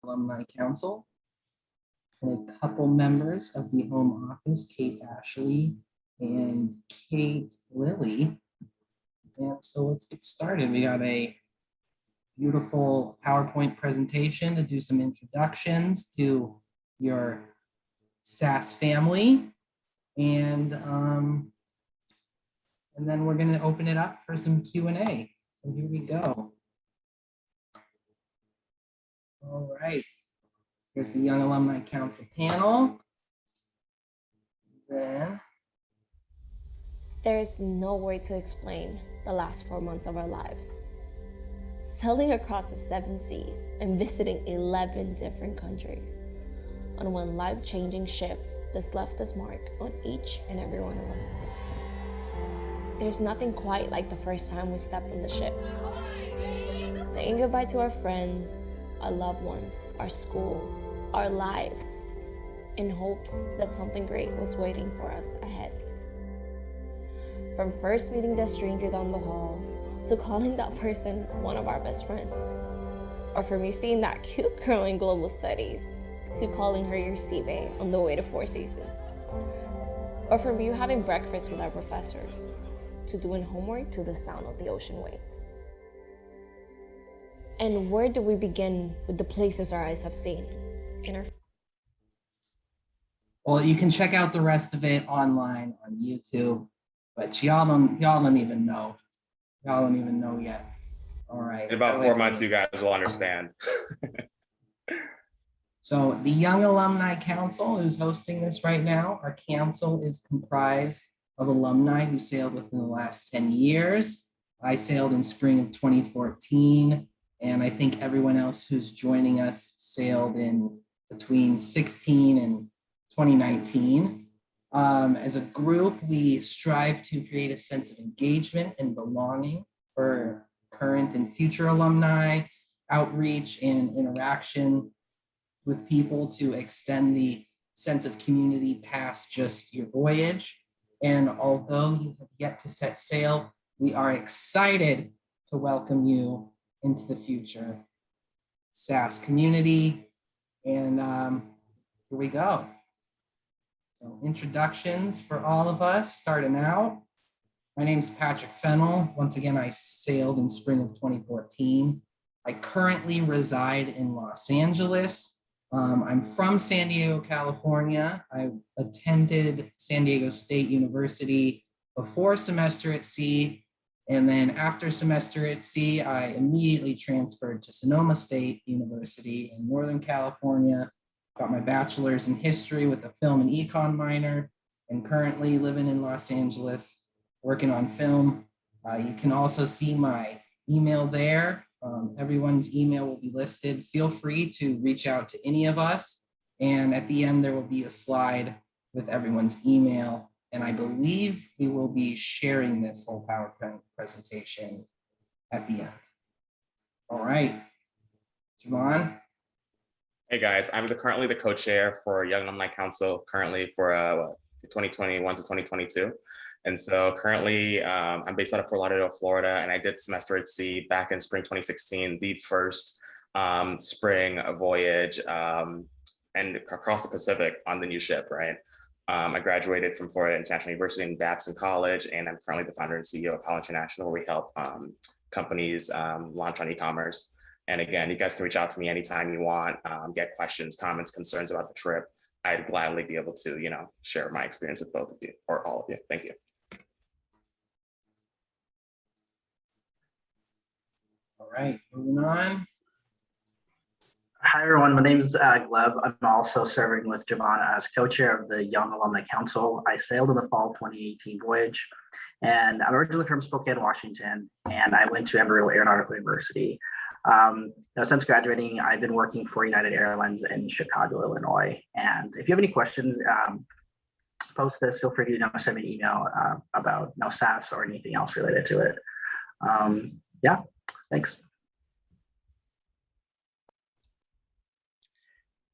Alumni Council, and a couple members of the home office, Kate Ashley and Kate Lilly. And so let's get started. We got a beautiful PowerPoint presentation to do some introductions to your SAS family. And then we're going to open it up for some Q&A. So here we go. All right. Here's the Young Alumni Council panel. Then there is no way to explain the last 4 months of our lives. Sailing across the 7 seas and visiting 11 different countries on one life-changing ship that's left its mark on each and every one of us. There's nothing quite like the first time we stepped on the ship. Saying goodbye to our friends, our loved ones, our school, our lives, in hopes that something great was waiting for us ahead. From first meeting the stranger down the hall, to calling that person one of our best friends. Or from you seeing that cute girl in global studies, to calling her your seabae on the way to Four Seasons. Or from you having breakfast with our professors, to doing homework to the sound of the ocean waves. And where do we begin with the places our eyes have seen? Well, you can check out the rest of it online on YouTube, but y'all don't even know. Y'all don't even know yet. All right. In about 4 months, you guys will understand. So the Young Alumni Council is hosting this right now. Our council is comprised of alumni who sailed within the last 10 years. I sailed in spring of 2014, and I think everyone else who's joining us sailed in between 16 and 2019. As a group, we strive to create a sense of engagement and belonging for current and future alumni, outreach and interaction with people to extend the sense of community past just your voyage. And although you have yet to set sail, we are excited to welcome you into the future SAS community. And here we go. So introductions for all of us, starting out. My name is Patrick Fennell. Once again, I sailed in spring of 2014. I currently reside in Los Angeles. I'm from San Diego, California. I attended San Diego State University before semester at sea. And then after semester at sea, I immediately transferred to Sonoma State University in Northern California. Got my bachelor's in history with a film and econ minor, and currently living in Los Angeles, working on film. You can also see my email there. Everyone's email will be listed. Feel free to reach out to any of us. And at the end, there will be a slide with everyone's email. And I believe we will be sharing this whole PowerPoint presentation at the end. All right, Javon. Hey guys, I'm currently the co-chair for Young Alumni Council, currently for 2021 to 2022. And so currently I'm based out of Fort Lauderdale, Florida, and I did semester at sea back in spring 2016, the first spring voyage and across the Pacific on the new ship, right? I graduated from Florida International University in Babson College, and I'm currently the founder and CEO of College International, where we help companies launch on e-commerce. And again, you guys can reach out to me anytime you want, get questions, comments, concerns about the trip. I'd gladly be able to, share my experience with both of you or all of you. Thank you. All right, moving on. Hi, everyone. My name is Gleb. I'm also serving with Javon as co-chair of the Young Alumni Council. I sailed in the fall 2018 voyage, and I'm originally from Spokane, Washington, and I went to Embry-Riddle Aeronautical University. Since graduating, I've been working for United Airlines in Chicago, Illinois. And if you have any questions, post this, feel free to send me an email about SAS or anything else related to it. Yeah, thanks.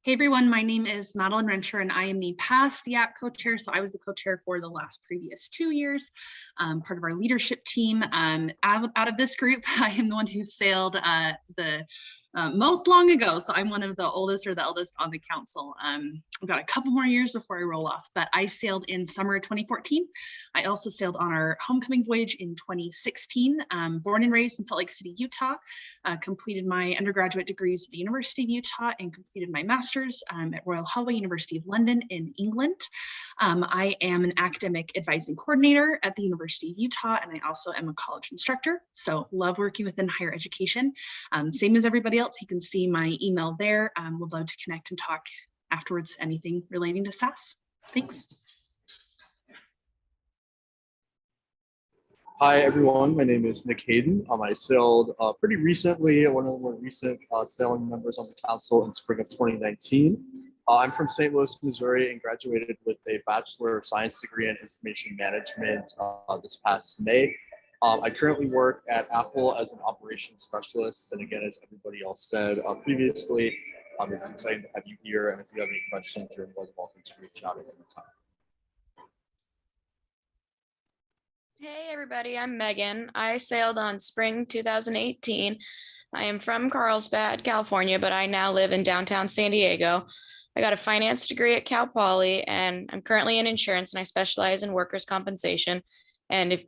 Hey everyone, my name is Madeline Rensher and I am the past YAC co-chair. So I was the co-chair for the previous 2 years, part of our leadership team. Out of this group, I am the one who sailed the most long ago. So I'm one of the oldest or the eldest on the council. I've got a couple more years before I roll off, but I sailed in summer 2014. I also sailed on our homecoming voyage in 2016. Born and raised in Salt Lake City, Utah. Completed my undergraduate degrees at the University of Utah and completed my master's at Royal Holloway, University of London in England. I am an academic advising coordinator at the University of Utah, and I also am a college instructor. So love working within higher education. Same as everybody else, you can see my email there. Would love to connect and talk afterwards, anything relating to SAS. Thanks. Hi everyone, my name is Nick Hayden. I sailed pretty recently, one of the more recent sailing members on the council in spring of 2019. I'm from St. Louis, Missouri, and graduated with a Bachelor of Science degree in Information Management this past May. I currently work at Apple as an operations specialist, and again, as everybody else said previously, it's exciting to have you here, and if you have any questions, you're more than welcome to reach out at any time. Hey everybody, I'm Megan. I sailed on spring 2018. I am from Carlsbad, California, but I now live in downtown San Diego. I got a finance degree at Cal Poly, and I'm currently in insurance, and I specialize in workers' compensation. And if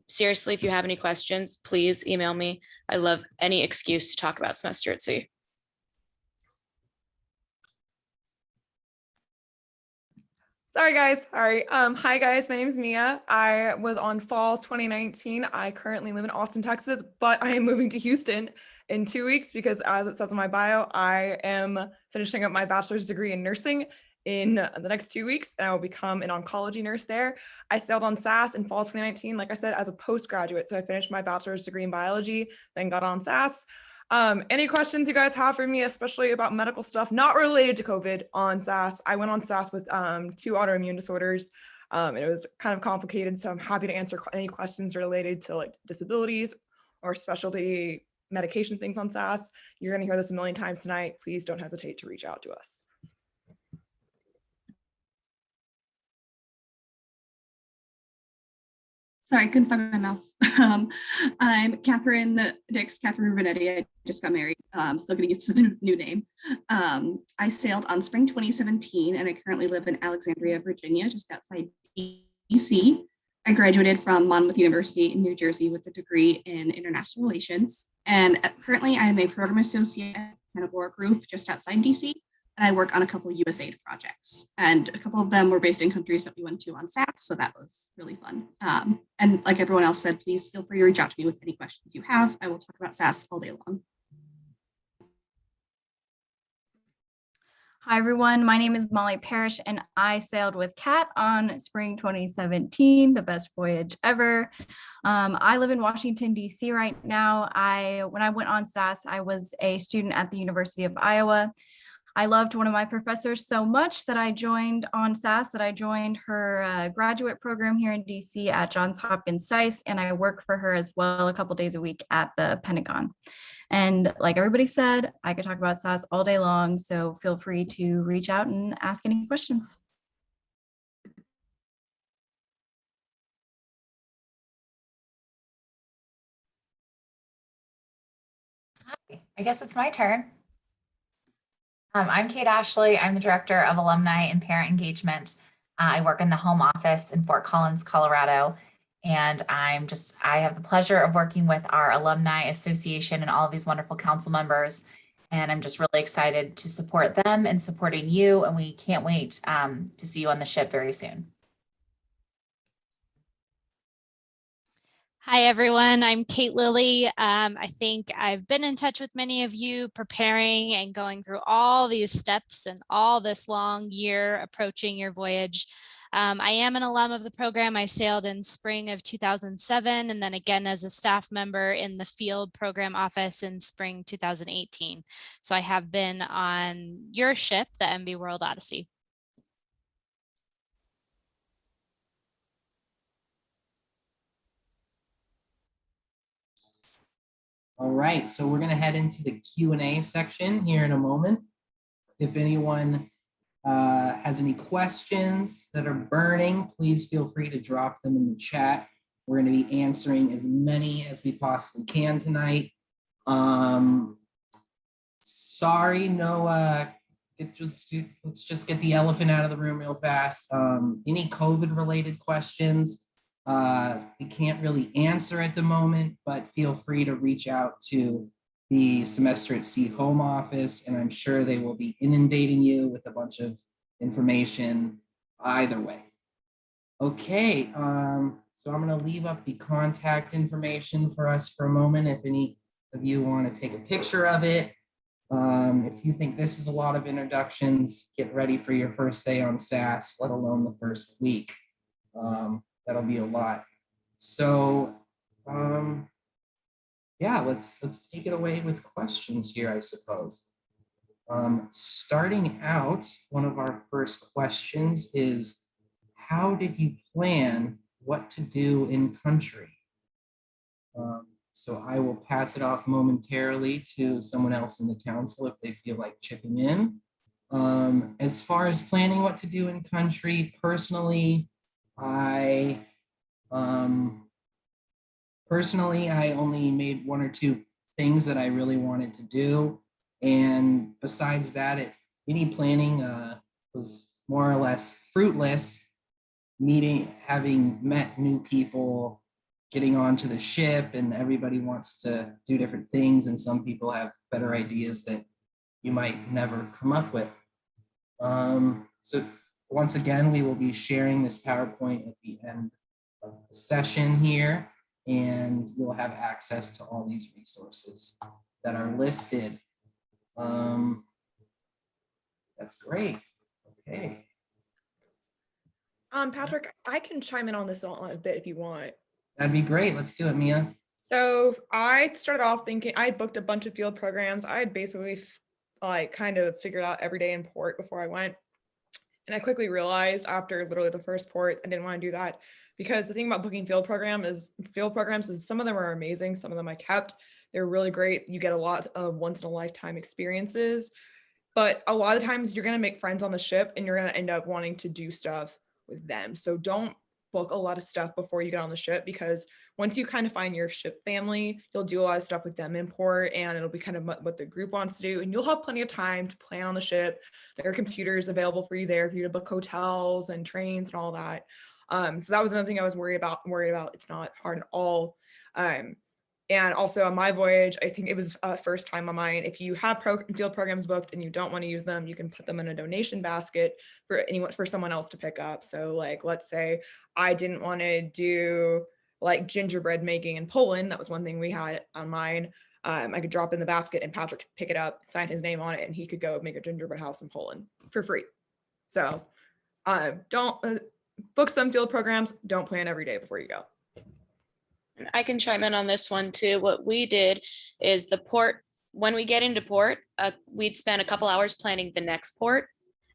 you have any questions, please email me. I love any excuse to talk about semester at sea. Sorry guys, hi guys, my name is Mia. I was on fall 2019. I currently live in Austin, Texas, but I am moving to Houston in 2 weeks because, as it says in my bio, I am finishing up my bachelor's degree in nursing in the next 2 weeks, and I will become an oncology nurse there. I sailed on SAS in fall 2019, like I said, as a postgraduate. So I finished my bachelor's degree in biology, then got on SAS. Any questions you guys have for me, especially about medical stuff not related to COVID on SAS? I went on SAS with 2 autoimmune disorders. It was kind of complicated, so I'm happy to answer any questions related to like disabilities or specialty medication things on SAS. You're going to hear this a million times tonight. Please don't hesitate to reach out to us. Sorry, I couldn't find my mouse. I'm Catherine Rubinetti. I just got married. Still getting used to the new name. I sailed on spring 2017, and I currently live in Alexandria, Virginia, just outside DC. I graduated from Monmouth University in New Jersey with a degree in international relations. And currently I am a program associate at Canabora Group just outside DC. And I work on a couple of USAID projects, and a couple of them were based in countries that we went to on SAS, so that was really fun. And like everyone else said, please feel free to reach out to me with any questions you have. I will talk about SAS all day long. Hi everyone, my name is Molly Parrish, and I sailed with Kat on spring 2017, the best voyage ever. I live in Washington, D.C. right now. When I went on SAS, I was a student at the University of Iowa. I loved one of my professors so much that I joined on SAS, that I joined her graduate program here in DC at Johns Hopkins SAIS, and I work for her as well a couple days a week at the Pentagon. And like everybody said, I could talk about SAS all day long, so feel free to reach out and ask any questions. Hi, I guess it's my turn. I'm Kate Ashley. I'm the Director of Alumni and Parent Engagement. I work in the home office in Fort Collins, Colorado. And I have the pleasure of working with our Alumni Association and all of these wonderful council members. And I'm just really excited to support them and supporting you. And we can't wait to see you on the ship very soon. Hi, everyone. I'm Kate Lilly. I think I've been in touch with many of you preparing and going through all these steps and all this long year approaching your voyage. I am an alum of the program. I sailed in spring of 2007 and then again as a staff member in the field program office in spring 2018. So I have been on your ship, the MV World Odyssey. All right, so we're gonna head into the Q&A section here in a moment. If anyone has any questions that are burning, please feel free to drop them in the chat. We're gonna be answering as many as we possibly can tonight. sorry, no, let's just get the elephant out of the room real fast. Any COVID related questions, we can't really answer at the moment, but feel free to reach out to the Semester at Sea home office, and I'm sure they will be inundating you with a bunch of information either way. Okay, so I'm gonna leave up the contact information for us for a moment. If any of you want to take a picture of it, if you think this is a lot of introductions, get ready for your first day on SAS, let alone the first week. That'll be a lot. So, yeah, let's take it away with questions here, I suppose. Starting out, one of our first questions is, how did you plan what to do in country? So I will pass it off momentarily to someone else in the council if they feel like chipping in. As far as planning what to do in country, personally, I only made one or two things that I really wanted to do. And besides that, any planning was more or less fruitless. Having met new people, getting onto the ship, and everybody wants to do different things, and some people have better ideas that you might never come up with. So once again, we will be sharing this PowerPoint at the end of the session here, and you'll have access to all these resources that are listed. That's great. Okay. Patrick, I can chime in on this a bit if you want. That'd be great. Let's do it, Mia. So I started off thinking, I booked a bunch of field programs. I had basically kind of figured out every day in port before I went. And I quickly realized after literally the first port, I didn't want to do that, because the thing about booking field programs is some of them are amazing. Some of them I kept. They're really great. You get a lot of once in a lifetime experiences, but a lot of times you're going to make friends on the ship and you're going to end up wanting to do stuff with them. So don't book a lot of stuff before you get on the ship, because once you kind of find your ship family, you'll do a lot of stuff with them in port, and it'll be kind of what the group wants to do, and you'll have plenty of time to plan on the ship. There are computers available for you there for you to book hotels and trains and all that. So that was another thing I was worried about. It's not hard at all. And also on my voyage, I think it was first time on mine, if you have field programs booked and you don't want to use them, you can put them in a donation basket for someone else to pick up. So like, let's say I didn't want to do like gingerbread making in Poland. That was one thing we had on mine. I could drop in the basket and Patrick could pick it up, sign his name on it, and he could go make a gingerbread house in Poland for free. So don't book some field programs. Don't plan every day before you go. I can chime in on this one too. What we did is when we get into port, we'd spend a couple hours planning the next port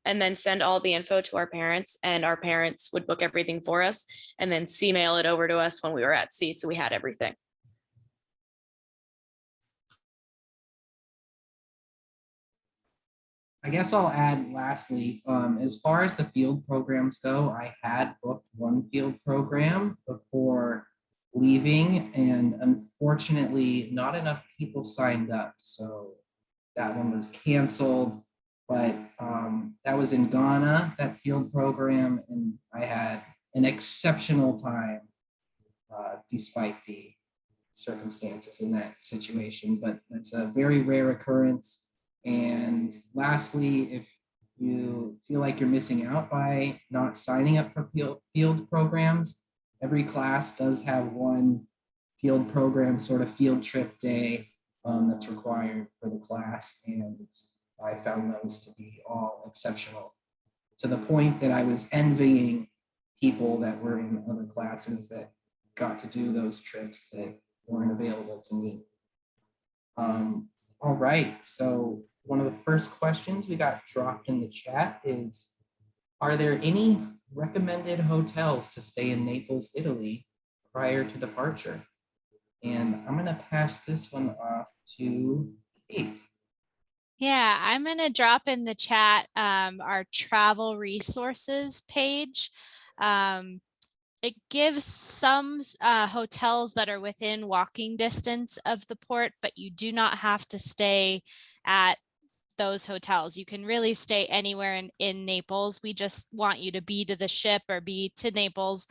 and then send all the info to our parents, and our parents would book everything for us and then C-mail it over to us when we were at sea. So we had everything. I guess I'll add lastly, as far as the field programs go, I had booked one field program before leaving, and unfortunately not enough people signed up, so that one was canceled. But that was in Ghana, that field program, and I had an exceptional time despite the circumstances in that situation. But it's a very rare occurrence. And lastly, if you feel like you're missing out by not signing up for field programs, every class does have one field program, sort of field trip day that's required for the class. And I found those to be all exceptional, to the point that I was envying people that were in other classes that got to do those trips that weren't available to me. All right, so one of the first questions we got dropped in the chat is, are there any recommended hotels to stay in Naples, Italy prior to departure? And I'm gonna pass this one off to Kate. Yeah, I'm going to drop in the chat our travel resources page. It gives some hotels that are within walking distance of the port, but you do not have to stay at those hotels. You can really stay anywhere in Naples. We just want you to be to the ship or be to Naples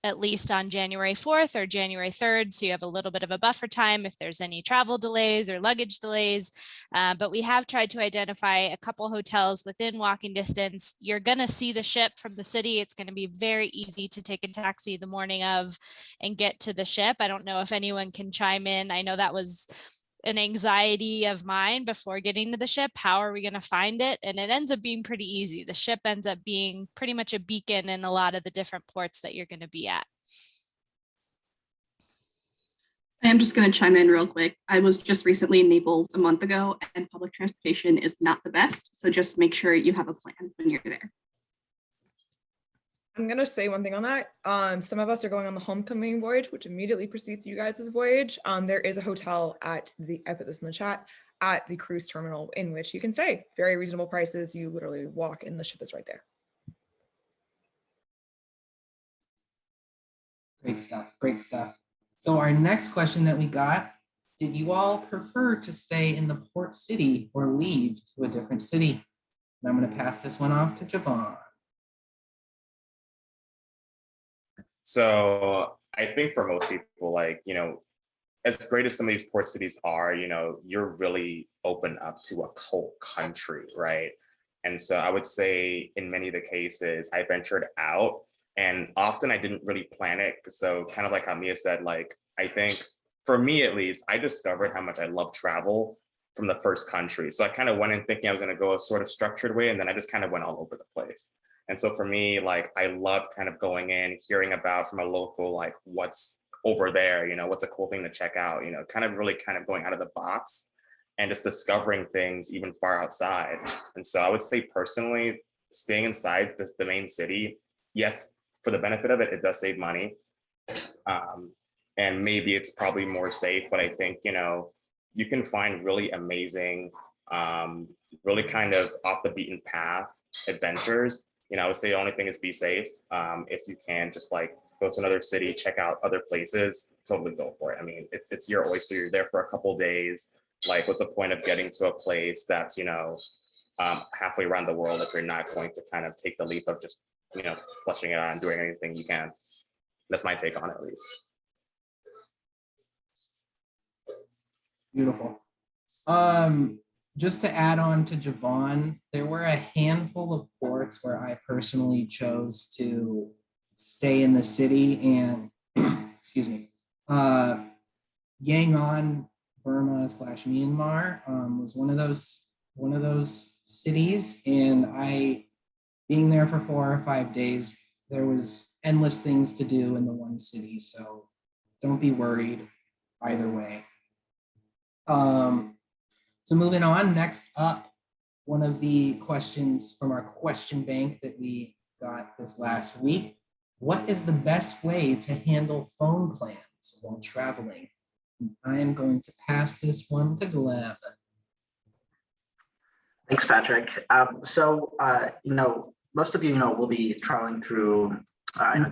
at least on January 4th or January 3rd. So you have a little bit of a buffer time if there's any travel delays or luggage delays. But we have tried to identify a couple hotels within walking distance. You're going to see the ship from the city. It's going to be very easy to take a taxi the morning of and get to the ship. I don't know if anyone can chime in. I know that was an anxiety of mine before getting to the ship. How are we going to find it? And it ends up being pretty easy. The ship ends up being pretty much a beacon in a lot of the different ports that you're going to be at. I'm just going to chime in real quick. I was just recently in Naples a month ago, and public transportation is not the best. So just make sure you have a plan when you're there. I'm going to say one thing on that. Some of us are going on the homecoming voyage, which immediately precedes you guys' voyage. I put this in the chat, at the cruise terminal in which you can stay. Very reasonable prices. You literally walk and the ship is right there. Great stuff. Great stuff. So our next question that we got, did you all prefer to stay in the port city or leave to a different city? And I'm going to pass this one off to Javon. So I think for most people, like, as great as some of these port cities are, you're really open up to a whole country, right? And so I would say in many of the cases, I ventured out and often I didn't really plan it. So kind of like how Mia said, like, I think for me, at least, I discovered how much I love travel from the first country. So I kind of went in thinking I was going to go a sort of structured way. And then I just kind of went all over the place. And so for me, like, I loved kind of going in, hearing about from a local, like, what's over there, what's a cool thing to check out, kind of really kind of going out of the box and just discovering things even far outside. And so I would say personally, staying inside the main city, yes, for the benefit of it, it does save money. And maybe it's probably more safe, but I think, you can find really amazing, really kind of off the beaten path adventures. I would say the only thing is be safe. If you can just like go to another city, check out other places, totally go for it. I mean, it's your oyster. You're there for a couple of days. Like, what's the point of getting to a place that's, halfway around the world if you're not going to kind of take the leap of just, flushing it out and doing anything you can. That's my take on it, at least. Beautiful. Just to add on to Javon, there were a handful of ports where I personally chose to stay in the city, and excuse me, Yangon, Burma / Myanmar was one of those cities, and being there for 4 or 5 days, there was endless things to do in the one city. So don't be worried either way. So moving on, next up, one of the questions from our question bank that we got this last week. What is the best way to handle phone plans while traveling? I am going to pass this one to Gleb. Thanks, Patrick. Most of you, will be traveling through,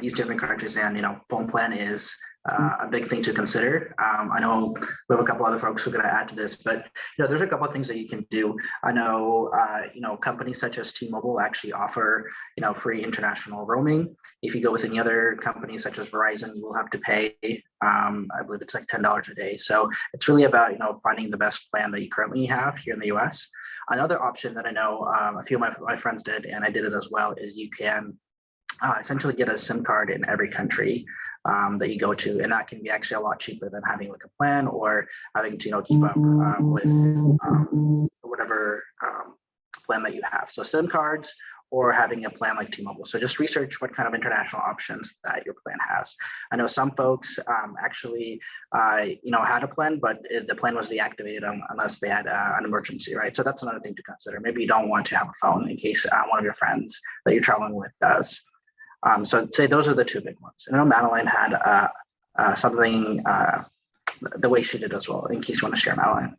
these different countries, and, phone plan is a big thing to consider. I know we have a couple other folks who are going to add to this, but there's a couple of things that you can do. I know companies such as T-Mobile actually offer free international roaming. If you go with any other companies such as Verizon, you will have to pay. I believe it's like $10 a day. So it's really about finding the best plan that you currently have here in the U.S. Another option that I know a few of my friends did, and I did it as well, is you can essentially get a SIM card in every country that you go to, and that can be actually a lot cheaper than having like a plan or having to keep up with whatever plan that you have. So SIM cards or having a plan like T-Mobile. So just research what kind of international options that your plan has. I know some folks actually had a plan, but the plan was deactivated unless they had an emergency, right? So that's another thing to consider. Maybe you don't want to have a phone in case one of your friends that you're traveling with does. So I'd say those are the two big ones. I know Madeline had something the way she did as well, in case you want to share, Madeline.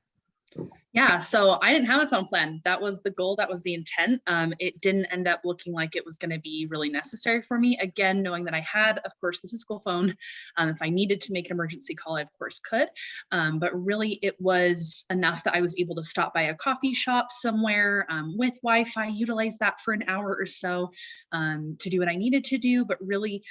Yeah, so I didn't have a phone plan. That was the goal. That was the intent. It didn't end up looking like it was going to be really necessary for me. Again, knowing that I had, of course, the physical phone. If I needed to make an emergency call, I of course could. But really, it was enough that I was able to stop by a coffee shop somewhere with Wi-Fi, utilize that for an hour or so to do what I needed to do. But really,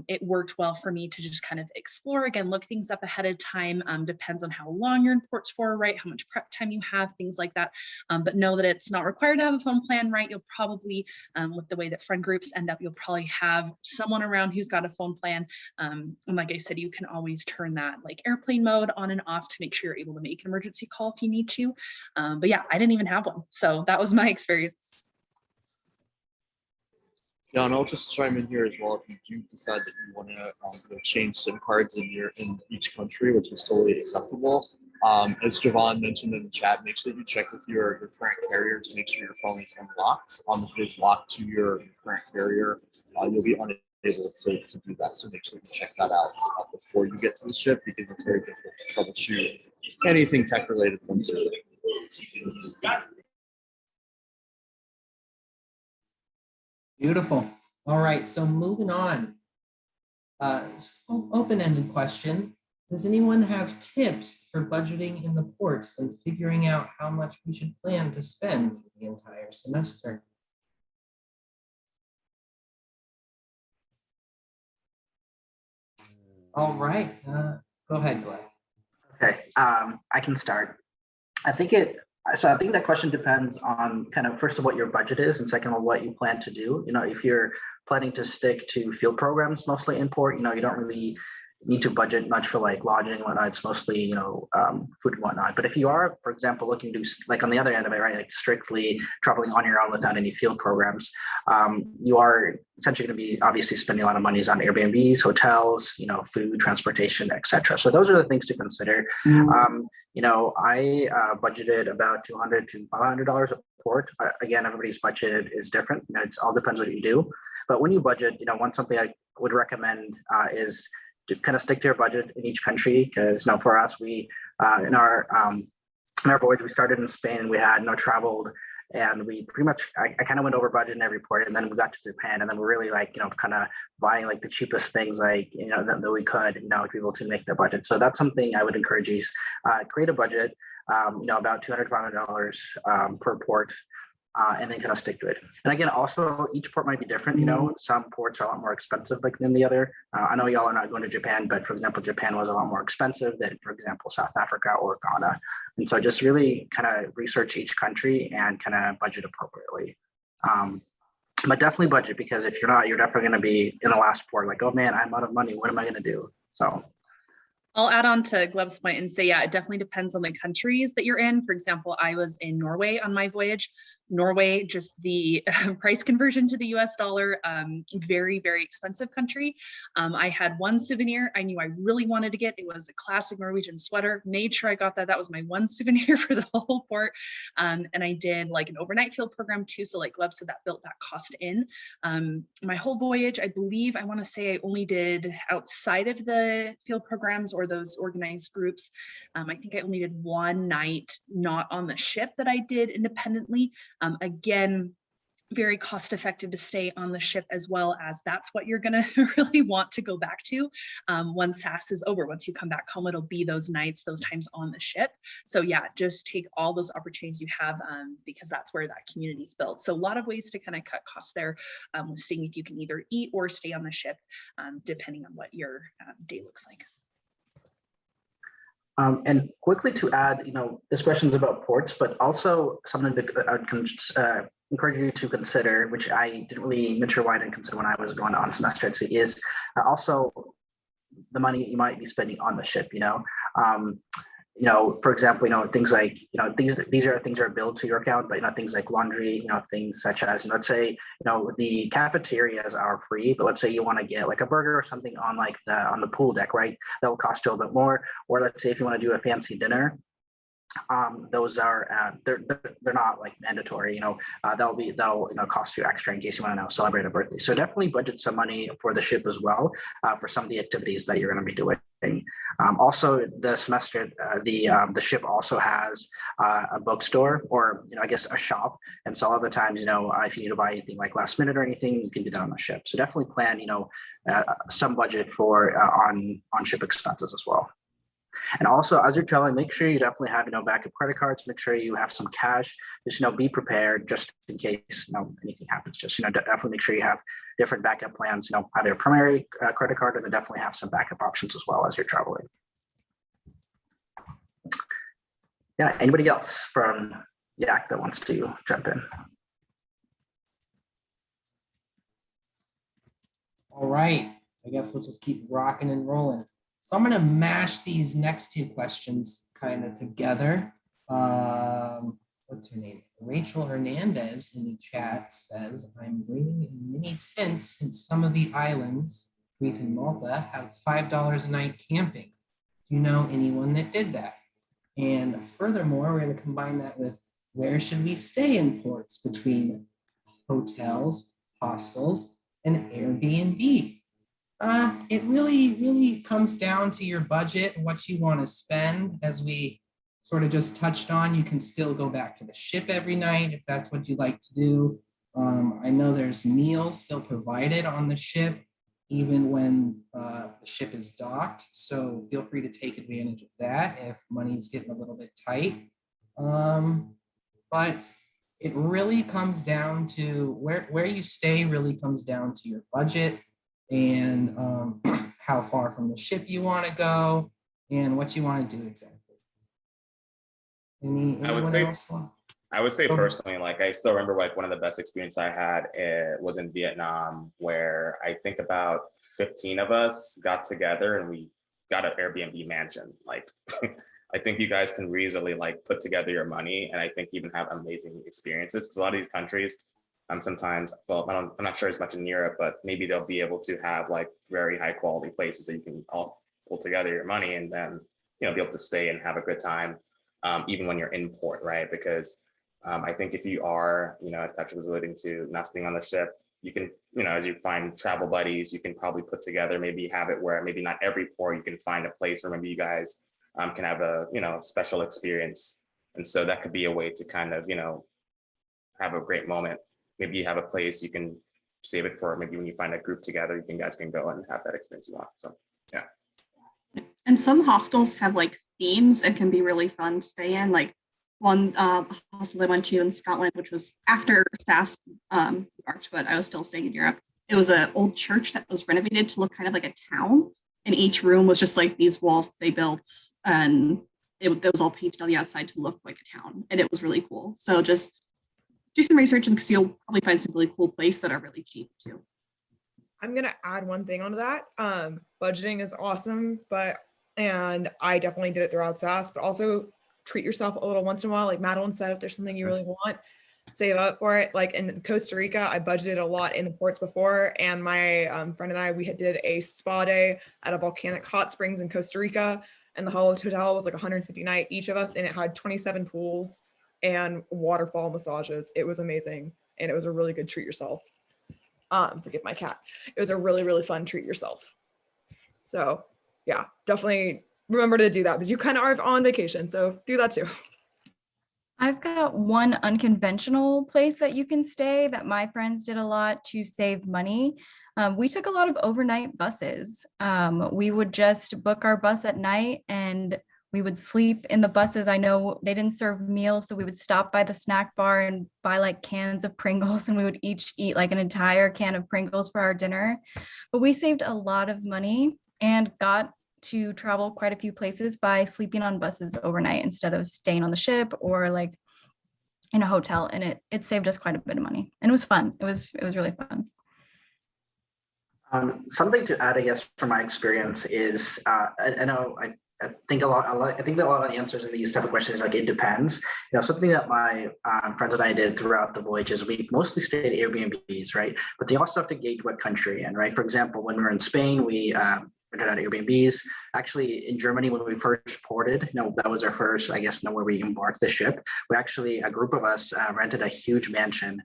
it worked well for me to just kind of explore, again, look things up ahead of time. Depends on how long you're in ports for, right? How much prep time you have, things like that. But know that it's not required to have a phone plan, right? You'll probably, with the way that friend groups end up, you'll probably have someone around who's got a phone plan. And like I said, you can always turn that like airplane mode on and off to make sure you're able to make an emergency call if you need to. But yeah, I didn't even have one. So that was my experience. Yeah, and I'll just chime in here as well. If you do decide that you want to change SIM cards in each country, which is totally acceptable. As Javon mentioned in the chat, make sure that you check with your current carrier to make sure your phone is unlocked. If it's locked to your current carrier, you'll be unable to do that. So make sure you check that out before you get to the ship, because it's very difficult to troubleshoot anything tech related once you're there. Beautiful. All right, so moving on. Open-ended question. Does anyone have tips for budgeting in the ports and figuring out how much we should plan to spend for the entire semester? All right, go ahead, Glenn. Okay, I can start. I think that question depends on kind of first of what your budget is, and second of what you plan to do. If you're planning to stick to field programs, mostly import, you don't really need to budget much for like lodging and whatnot. It's mostly, food and whatnot. But if you are, for example, looking to like on the other end of it, right, like strictly traveling on your own without any field programs, you are essentially going to be obviously spending a lot of money on Airbnbs, hotels, food, transportation, etc. So those are the things to consider. I budgeted about $200 to $500 a port. Again, everybody's budget is different. It all depends what you do. But when you budget, something I would recommend is to kind of stick to your budget in each country, because for us, we in our voyage, we started in Spain and we had traveled, and we pretty much I kind of went over budget in every port, and then we got to Japan, and then we're really kind of buying like the cheapest things that we could to be able to make the budget. So that's something I would encourage you, create a budget, about $200 to $500 per port. And then kind of stick to it. And again, also each port might be different. Some ports are a lot more expensive than the other. I know y'all are not going to Japan, but for example, Japan was a lot more expensive than, for example, South Africa or Ghana. And so just really kind of research each country and kind of budget appropriately. But definitely budget, because if you're not, you're definitely going to be in the last port like, oh man, I'm out of money. What am I going to do? So. I'll add on to Gleb's point and say, yeah, it definitely depends on the countries that you're in. For example, I was in Norway on my voyage. Norway, just the price conversion to the US dollar, very, very expensive country. I had one souvenir I knew I really wanted to get. It was a classic Norwegian sweater. Made sure I got that. That was my one souvenir for the whole port. And I did like an overnight field program too. So like Gleb said, that built that cost in. My whole voyage, I believe, I want to say I only did outside of the field programs or those organized groups. I think I only did one night not on the ship that I did independently. Again, very cost effective to stay on the ship, as well as that's what you're going to really want to go back to once SAS is over. Once you come back home, it'll be those nights, those times on the ship. So yeah, just take all those opportunities you have because that's where that community is built. So a lot of ways to kind of cut costs there, seeing if you can either eat or stay on the ship, depending on what your day looks like. And quickly to add, this question is about ports, but also something that I would encourage you to consider, which I didn't really mention why I didn't consider when I was going on semester at sea, is also the money you might be spending on the ship. For example, things like, these are things that are billed to your account, but things like laundry, things such as, let's say, the cafeterias are free, but let's say you want to get like a burger or something on like on the pool deck, right? That will cost you a little bit more. Or let's say if you want to do a fancy dinner, those are they're not like mandatory. They'll cost you extra in case you want to celebrate a birthday. So definitely budget some money for the ship as well, for some of the activities that you're going to be doing. Also, the semester, the ship also has a bookstore, or I guess a shop. And so all the times, if you need to buy anything like last minute or anything, you can do that on the ship. So definitely plan, some budget for on ship expenses as well. And also, as you're traveling, make sure you definitely have backup credit cards. Make sure you have some cash. Just be prepared just in case anything happens. Just definitely make sure you have different backup plans. Either a primary credit card, and then definitely have some backup options as well as you're traveling. Yeah. Anybody else from YAC that wants to jump in? All right. I guess we'll just keep rocking and rolling. So I'm going to mash these next two questions kind of together. What's her name? Rachel Hernandez in the chat says, I'm bringing a mini tent since some of the islands, Crete and Malta, have $5 a night camping. Do you know anyone that did that? And furthermore, we're going to combine that with where should we stay in ports between hotels, hostels, and Airbnb? It really comes down to your budget and what you want to spend. As we sort of just touched on, you can still go back to the ship every night if that's what you like to do. I know there's meals still provided on the ship, even when the ship is docked. So feel free to take advantage of that if money's getting a little bit tight. But it really comes down to where you stay really comes down to your budget and how far from the ship you want to go and what you want to do exactly. I would say personally, like I still remember like one of the best experiences I had was in Vietnam, where I think about 15 of us got together and we got an Airbnb mansion. Like I think you guys can reasonably like put together your money, and I think even have amazing experiences, because a lot of these countries sometimes, well, I'm not sure as much in Europe, but maybe they'll be able to have like very high quality places that you can all pull together your money and then be able to stay and have a good time, even when you're in port, right? Because I think if you are, as Patrick was alluding to, not staying on the ship, you can, as you find travel buddies, you can probably put together, maybe have it where maybe not every port, you can find a place where maybe you guys can have a, special experience. And so that could be a way to kind of, have a great moment. Maybe you have a place you can save it for, maybe when you find a group together, you guys can go and have that experience you want. So, yeah. And some hostels have like themes and can be really fun to stay in. Like one hostel I went to in Scotland, which was after SAS embarked, but I was still staying in Europe. It was an old church that was renovated to look kind of like a town. And each room was just like these walls they built, and it was all painted on the outside to look like a town. And it was really cool. So just do some research, and because you'll probably find some really cool places that are really cheap too. I'm going to add one thing onto that. Budgeting is awesome, and I definitely did it throughout SAS, but also treat yourself a little once in a while. Like Madeline said, if there's something you really want, save up for it. Like in Costa Rica, I budgeted a lot in the ports before, and my friend and I, we did a spa day at a volcanic hot springs in Costa Rica, and the hotel was like 150 a night each of us, and it had 27 pools and waterfall massages. It was amazing, and it was a really good treat yourself. Forgive my cat. It was a really, really fun treat yourself. So yeah, definitely remember to do that, because you kind of are on vacation, so do that too. I've got one unconventional place that you can stay that my friends did a lot to save money. We took a lot of overnight buses. We would just book our bus at night and we would sleep in the buses. I know they didn't serve meals, so we would stop by the snack bar and buy like cans of Pringles, and we would each eat like an entire can of Pringles for our dinner. But we saved a lot of money and got to travel quite a few places by sleeping on buses overnight instead of staying on the ship or like in a hotel, and it saved us quite a bit of money, and it was fun. It was really fun. Something to add, I guess, from my experience is I think a lot of the answers in these type of questions, like it depends. Something that my friends and I did throughout the voyage is we mostly stayed at Airbnbs, right? But they also have to gauge what country you're in, right? For example, when we were in Spain, we rented out Airbnbs. Actually, in Germany, when we first ported, that was our first, I guess, where we embarked the ship. We actually, a group of us rented a huge mansion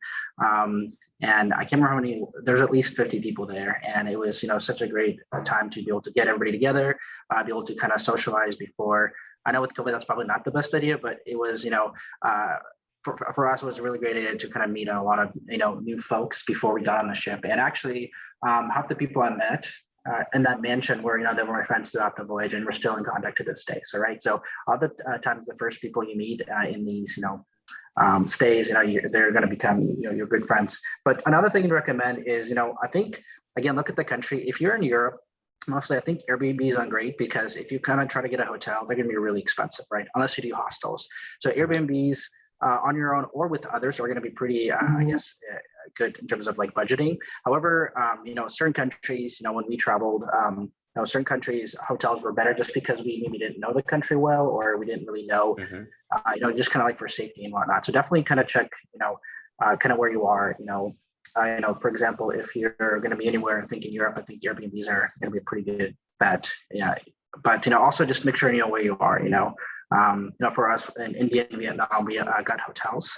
And I can't remember how many, there's at least 50 people there. And it was, such a great time to be able to get everybody together, be able to kind of socialize before. I know with COVID, that's probably not the best idea, but it was, for us, it was a really great idea to kind of meet a lot of, new folks before we got on the ship. And actually, half the people I met in that mansion were, they were my friends throughout the voyage, and we're still in contact to this day. So, right. So other times, the first people you meet in these, stays, they're going to become, your good friends. But another thing to recommend is, I think, again, look at the country. If you're in Europe, mostly, I think Airbnbs are great, because if you kind of try to get a hotel, they're going to be really expensive, right? Unless you do hostels. So Airbnbs on your own or with others are going to be pretty, good in terms of like budgeting. However, certain countries, when we traveled, certain countries, hotels were better just because we maybe didn't know the country well, or we didn't really know, just kind of like for safety and whatnot. So definitely kind of check, kind of where you are, for example, if you're going to be anywhere, I think in Europe, I think Airbnbs are going to be a pretty good bet. Yeah. But, also just make sure you know where you are, for us in India and Vietnam, we got hotels,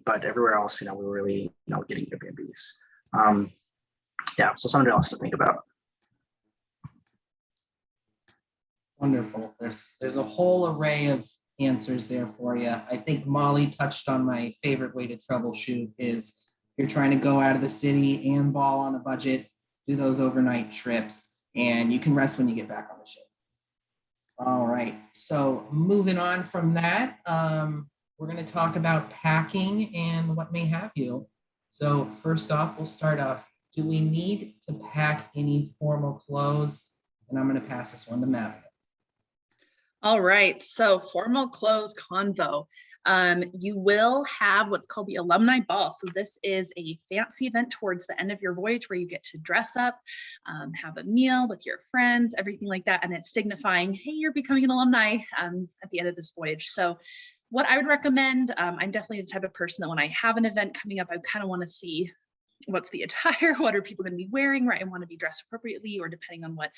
but everywhere else, we were really, getting Airbnbs. So something else to think about. Wonderful. There's a whole array of answers there for you. I think Molly touched on my favorite way to troubleshoot is you're trying to go out of the city and ball on a budget, do those overnight trips, and you can rest when you get back on the ship. All right, so moving on from that, we're going to talk about packing and what may have you. So first off, we'll start off. Do we need to pack any formal clothes? And I'm going to pass this one to Matt. All right, so formal clothes convo. You will have what's called the Alumni Ball. So this is a fancy event towards the end of your voyage where you get to dress up, have a meal with your friends, everything like that. And it's signifying, hey, you're becoming an alumni at the end of this voyage. So what I would recommend, I'm definitely the type of person that when I have an event coming up, I kind of want to see what's the attire, what are people going to be wearing, right? I want to be dressed appropriately, or depending on what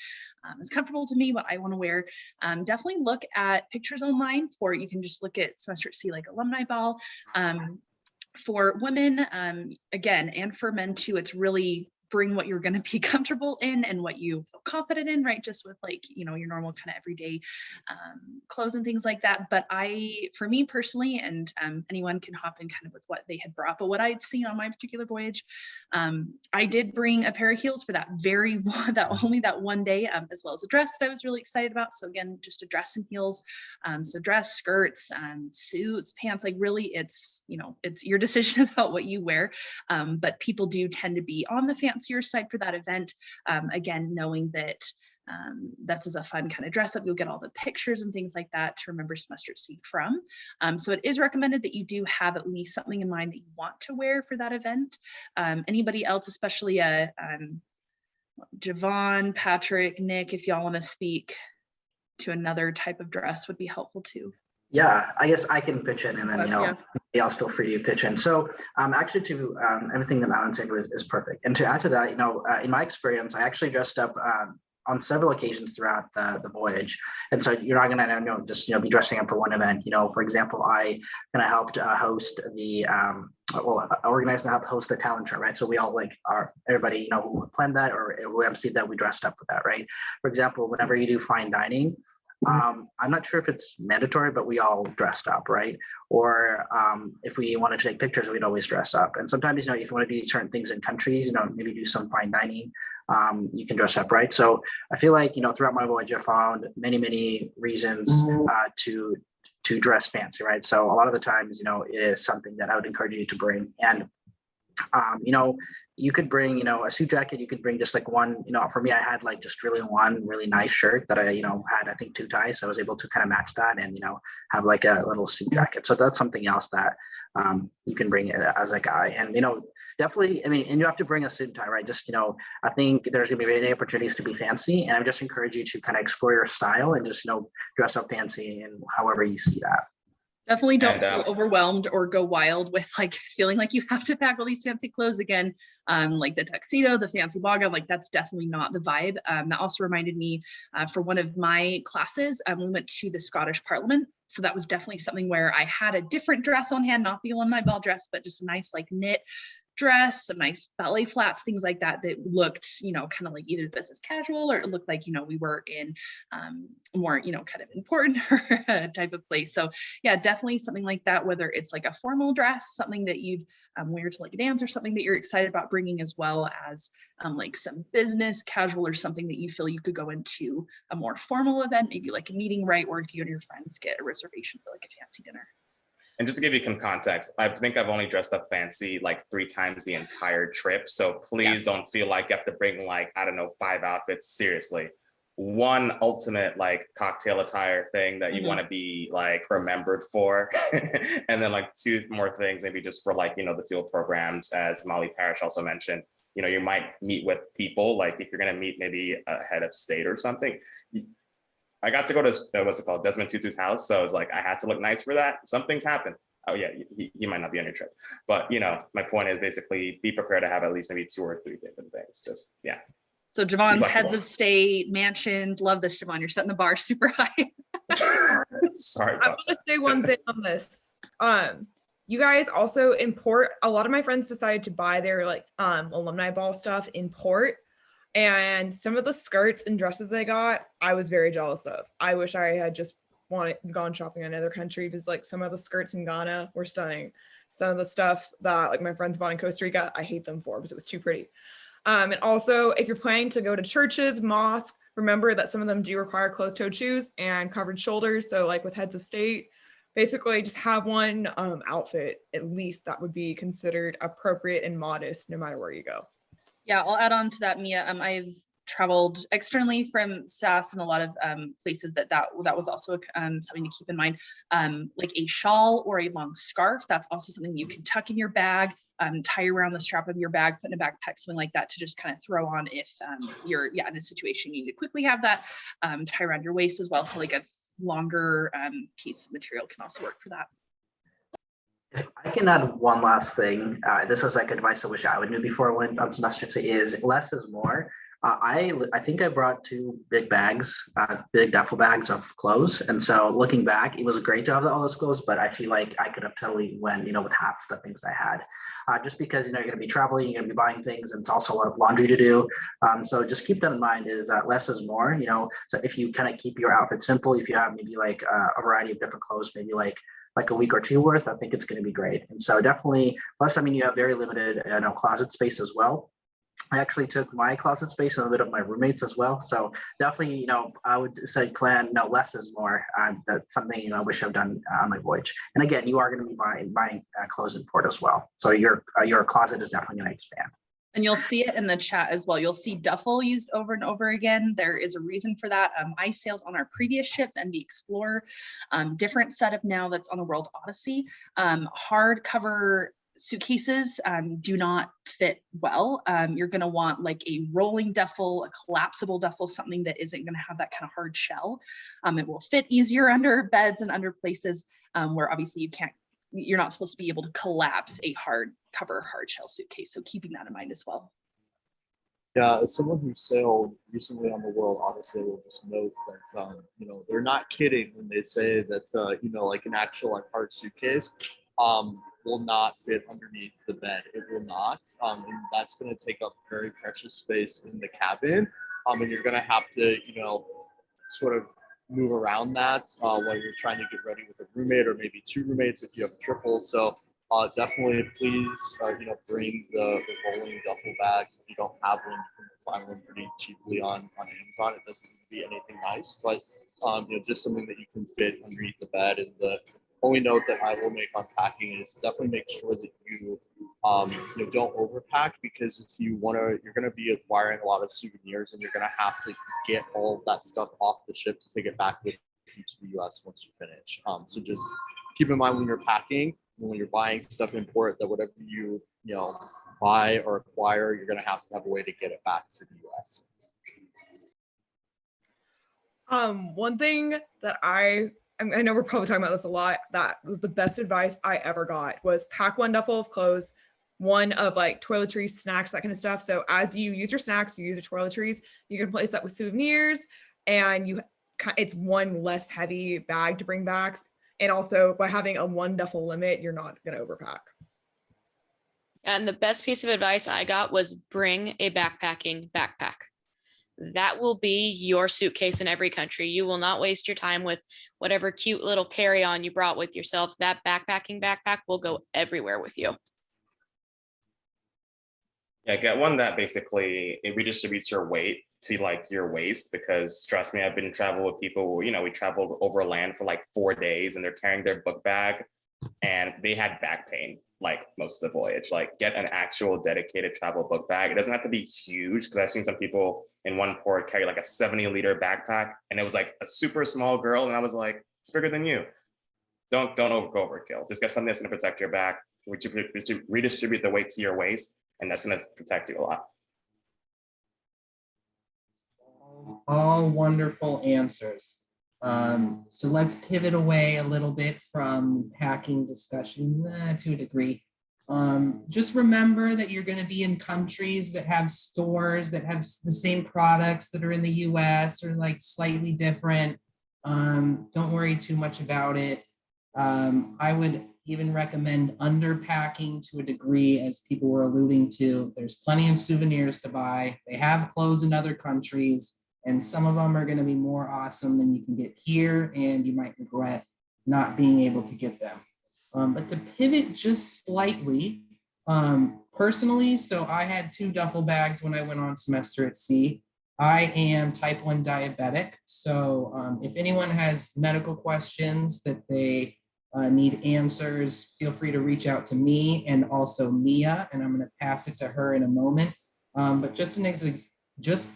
is comfortable to me, what I want to wear. Definitely look at pictures online you can just look at semester at sea, like Alumni Ball. For women, again, and for men too, it's really bring what you're going to be comfortable in and what you feel confident in, right? Just with like, your normal kind of everyday clothes and things like that. But for me personally, and anyone can hop in kind of with what they had brought, but what I'd seen on my particular voyage, I did bring a pair of heels for only that one day, as well as a dress that I was really excited about. So again, just a dress and heels. So dress, skirts, suits, pants, like really it's your decision about what you wear. But people do tend to be on the fancier side for that event. Again, knowing that this is a fun kind of dress up, you'll get all the pictures and things like that to remember semester at sea from. So it is recommended that you do have at least something in mind that you want to wear for that event. Anybody else, especially Javon, Patrick, Nick, if y'all want to speak to another type of dress would be helpful too. Yeah, I guess I can pitch in, and then anybody else feel free to pitch in. So actually to everything that Alan said is perfect. And to add to that, in my experience, I actually dressed up on several occasions throughout the voyage. And so you're not gonna just be dressing up for one event. For example, I kind of helped host the I organized and helped host the talent show, right? So we all everybody who planned that or who emceed that, we dressed up for that, right? For example, whenever you do fine dining, I'm not sure if it's mandatory, but we all dressed up, right? Or if we wanted to take pictures, we'd always dress up. And sometimes, if you want to do certain things in countries, maybe do some fine dining, you can dress up, right? So I feel like, throughout my voyage, I found many, many reasons to dress fancy, right? So a lot of the times, it is something that I would encourage you to bring. And you could bring, a suit jacket. You could bring just like one, for me, I had like just really one really nice shirt that I, had, I think 2 ties. So I was able to kind of match that and, have like a little suit jacket. So that's something else that you can bring as a guy. And, definitely, and you have to bring a suit and tie, right? Just, I think there's gonna be many opportunities to be fancy. And I just encourage you to kind of explore your style and just, dress up fancy and however you see that. Definitely don't feel overwhelmed or go wild with like feeling like you have to pack all these fancy clothes again, like the tuxedo, the fancy ball gown, like that's definitely not the vibe. That also reminded me for one of my classes, we went to the Scottish Parliament. So that was definitely something where I had a different dress on hand, not the Alumni Ball dress, but just a nice like knit dress, some nice ballet flats, things like that, that looked, kind of like either business casual, or it looked like, we were in more, kind of important type of place. So yeah, definitely something like that, whether it's like a formal dress, something that you'd wear to like a dance, or something that you're excited about bringing, as well as like some business casual, or something that you feel you could go into a more formal event, maybe like a meeting, right? Or if you and your friends get a reservation for like a fancy dinner. And just to give you some context, I think I've only dressed up fancy like 3 times the entire trip. So please don't feel like you have to bring like, I don't know, 5 outfits. Seriously, one ultimate like cocktail attire thing that you want to be like remembered for. And then like 2 more things, maybe just for like, the field programs, as Molly Parrish also mentioned. You might meet with people, like if you're going to meet maybe a head of state or something. I got to go to what's it called, Desmond Tutu's house, so it's like I had to look nice for that. Some things happen. Oh yeah, he might not be on your trip, but my point is basically be prepared to have at least maybe 2 or 3 different things. Just yeah. So Javon's heads of state, mansions. Love this, Javon. You're setting the bar super high. Sorry. I want to say one thing on this. You guys also import. A lot of my friends decided to buy their like alumni ball stuff in port. And some of the skirts and dresses they got, I was very jealous of. I wish I had just gone shopping in another country, because like some of the skirts in Ghana were stunning. Some of the stuff that like my friends bought in Costa Rica, I hate them for because it was too pretty. And also, if you're planning to go to churches, mosques, remember that some of them do require closed-toed shoes and covered shoulders. So like with heads of state, basically just have one outfit at least that would be considered appropriate and modest no matter where you go. Yeah, I'll add on to that, Mia. I've traveled externally from SAS in a lot of places that was also something to keep in mind. Like a shawl or a long scarf, that's also something you can tuck in your bag, tie around the strap of your bag, put in a backpack, something like that, to just kind of throw on if you're in a situation you need to quickly have that, tie around your waist as well. So like a longer piece of material can also work for that. If I can add one last thing, this is like advice I wish I would know before I went on semester, is less is more. I think I brought 2 big bags, big duffel bags of clothes. And so looking back, it was great to have all those clothes, but I feel like I could have totally went, with half the things I had. Just because, you're going to be traveling, you're going to be buying things, and it's also a lot of laundry to do. So just keep that in mind, is less is more, so if you kind of keep your outfit simple, if you have maybe like a variety of different clothes, maybe like a week or 2 worth, I think it's going to be great. And so definitely, plus, you have very limited, closet space as well. I actually took my closet space and a bit of my roommates as well. So definitely, I would say plan, less is more. That's something, I wish I've done on my voyage. And again, you are going to be buying clothes in port as well. So your closet is definitely going to expand. And you'll see it in the chat as well. You'll see duffel used over and over again. There is a reason for that. I sailed on our previous ship, the MV Explorer, different setup now that's on the World Odyssey. Hardcover suitcases do not fit well. You're going to want like a rolling duffel, a collapsible duffel, something that isn't going to have that kind of hard shell. It will fit easier under beds and under places where obviously you're not supposed to be able to collapse a hard shell suitcase. So keeping that in mind as well. Yeah, as someone who sailed recently on the World Odyssey, will just note that they're not kidding when they say that like an actual like hard suitcase will not fit underneath the bed. It will not, and that's going to take up very precious space in the cabin. And you're going to have to sort of move around that while you're trying to get ready with a roommate, or maybe 2 roommates if you have a triple. So definitely, please, bring the rolling duffel bags. If you don't have one, you can find one pretty cheaply on Amazon. It doesn't need to be anything nice, but just something that you can fit underneath the bed. And the only note that I will make on packing is definitely make sure that you don't overpack, because if you're going to be acquiring a lot of souvenirs, and you're going to have to get all of that stuff off the ship to take it back with you to the US once you finish. So just keep in mind when you're packing, when you're buying stuff in port, that whatever you buy or acquire, you're going to have a way to get it back to the US. One thing that I know we're probably talking about this a lot, that was the best advice I ever got, was pack 1 duffel of clothes, 1 of like toiletries, snacks, that kind of stuff. So as you use your snacks, you use your toiletries, you can replace that with souvenirs, and it's 1 less heavy bag to bring back. And also by having a 1 duffel limit, you're not going to overpack. And the best piece of advice I got was bring a backpacking backpack. That will be your suitcase in every country. You will not waste your time with whatever cute little carry-on you brought with yourself. That backpacking backpack will go everywhere with you. Yeah, get one that basically it redistributes your weight to like your waist, because trust me, I've been travel with people, you know, we traveled overland for like 4 days and they're carrying their book bag and they had back pain like most of the voyage. Like, get an actual dedicated travel book bag. It doesn't have to be huge, because I've seen some people in one port carry like a 70-liter backpack and it was like a super small girl and I was like, it's bigger than you. Don't go overkill. Just get something that's going to protect your back, redistribute the weight to your waist, and that's going to protect you a lot. All wonderful answers. So let's pivot away a little bit from packing discussion to a degree. Just remember that you're going to be in countries that have stores that have the same products that are in the US or like slightly different. Don't worry too much about it. I would even recommend underpacking to a degree, as people were alluding to. There's plenty of souvenirs to buy. They have clothes in other countries, and some of them are going to be more awesome than you can get here, and you might regret not being able to get them. But to pivot just slightly, personally, so I had 2 duffel bags when I went on semester at sea. I am type 1 diabetic, so if anyone has medical questions that they need answers, feel free to reach out to me and also Mia, and I'm going to pass it to her in a moment. But just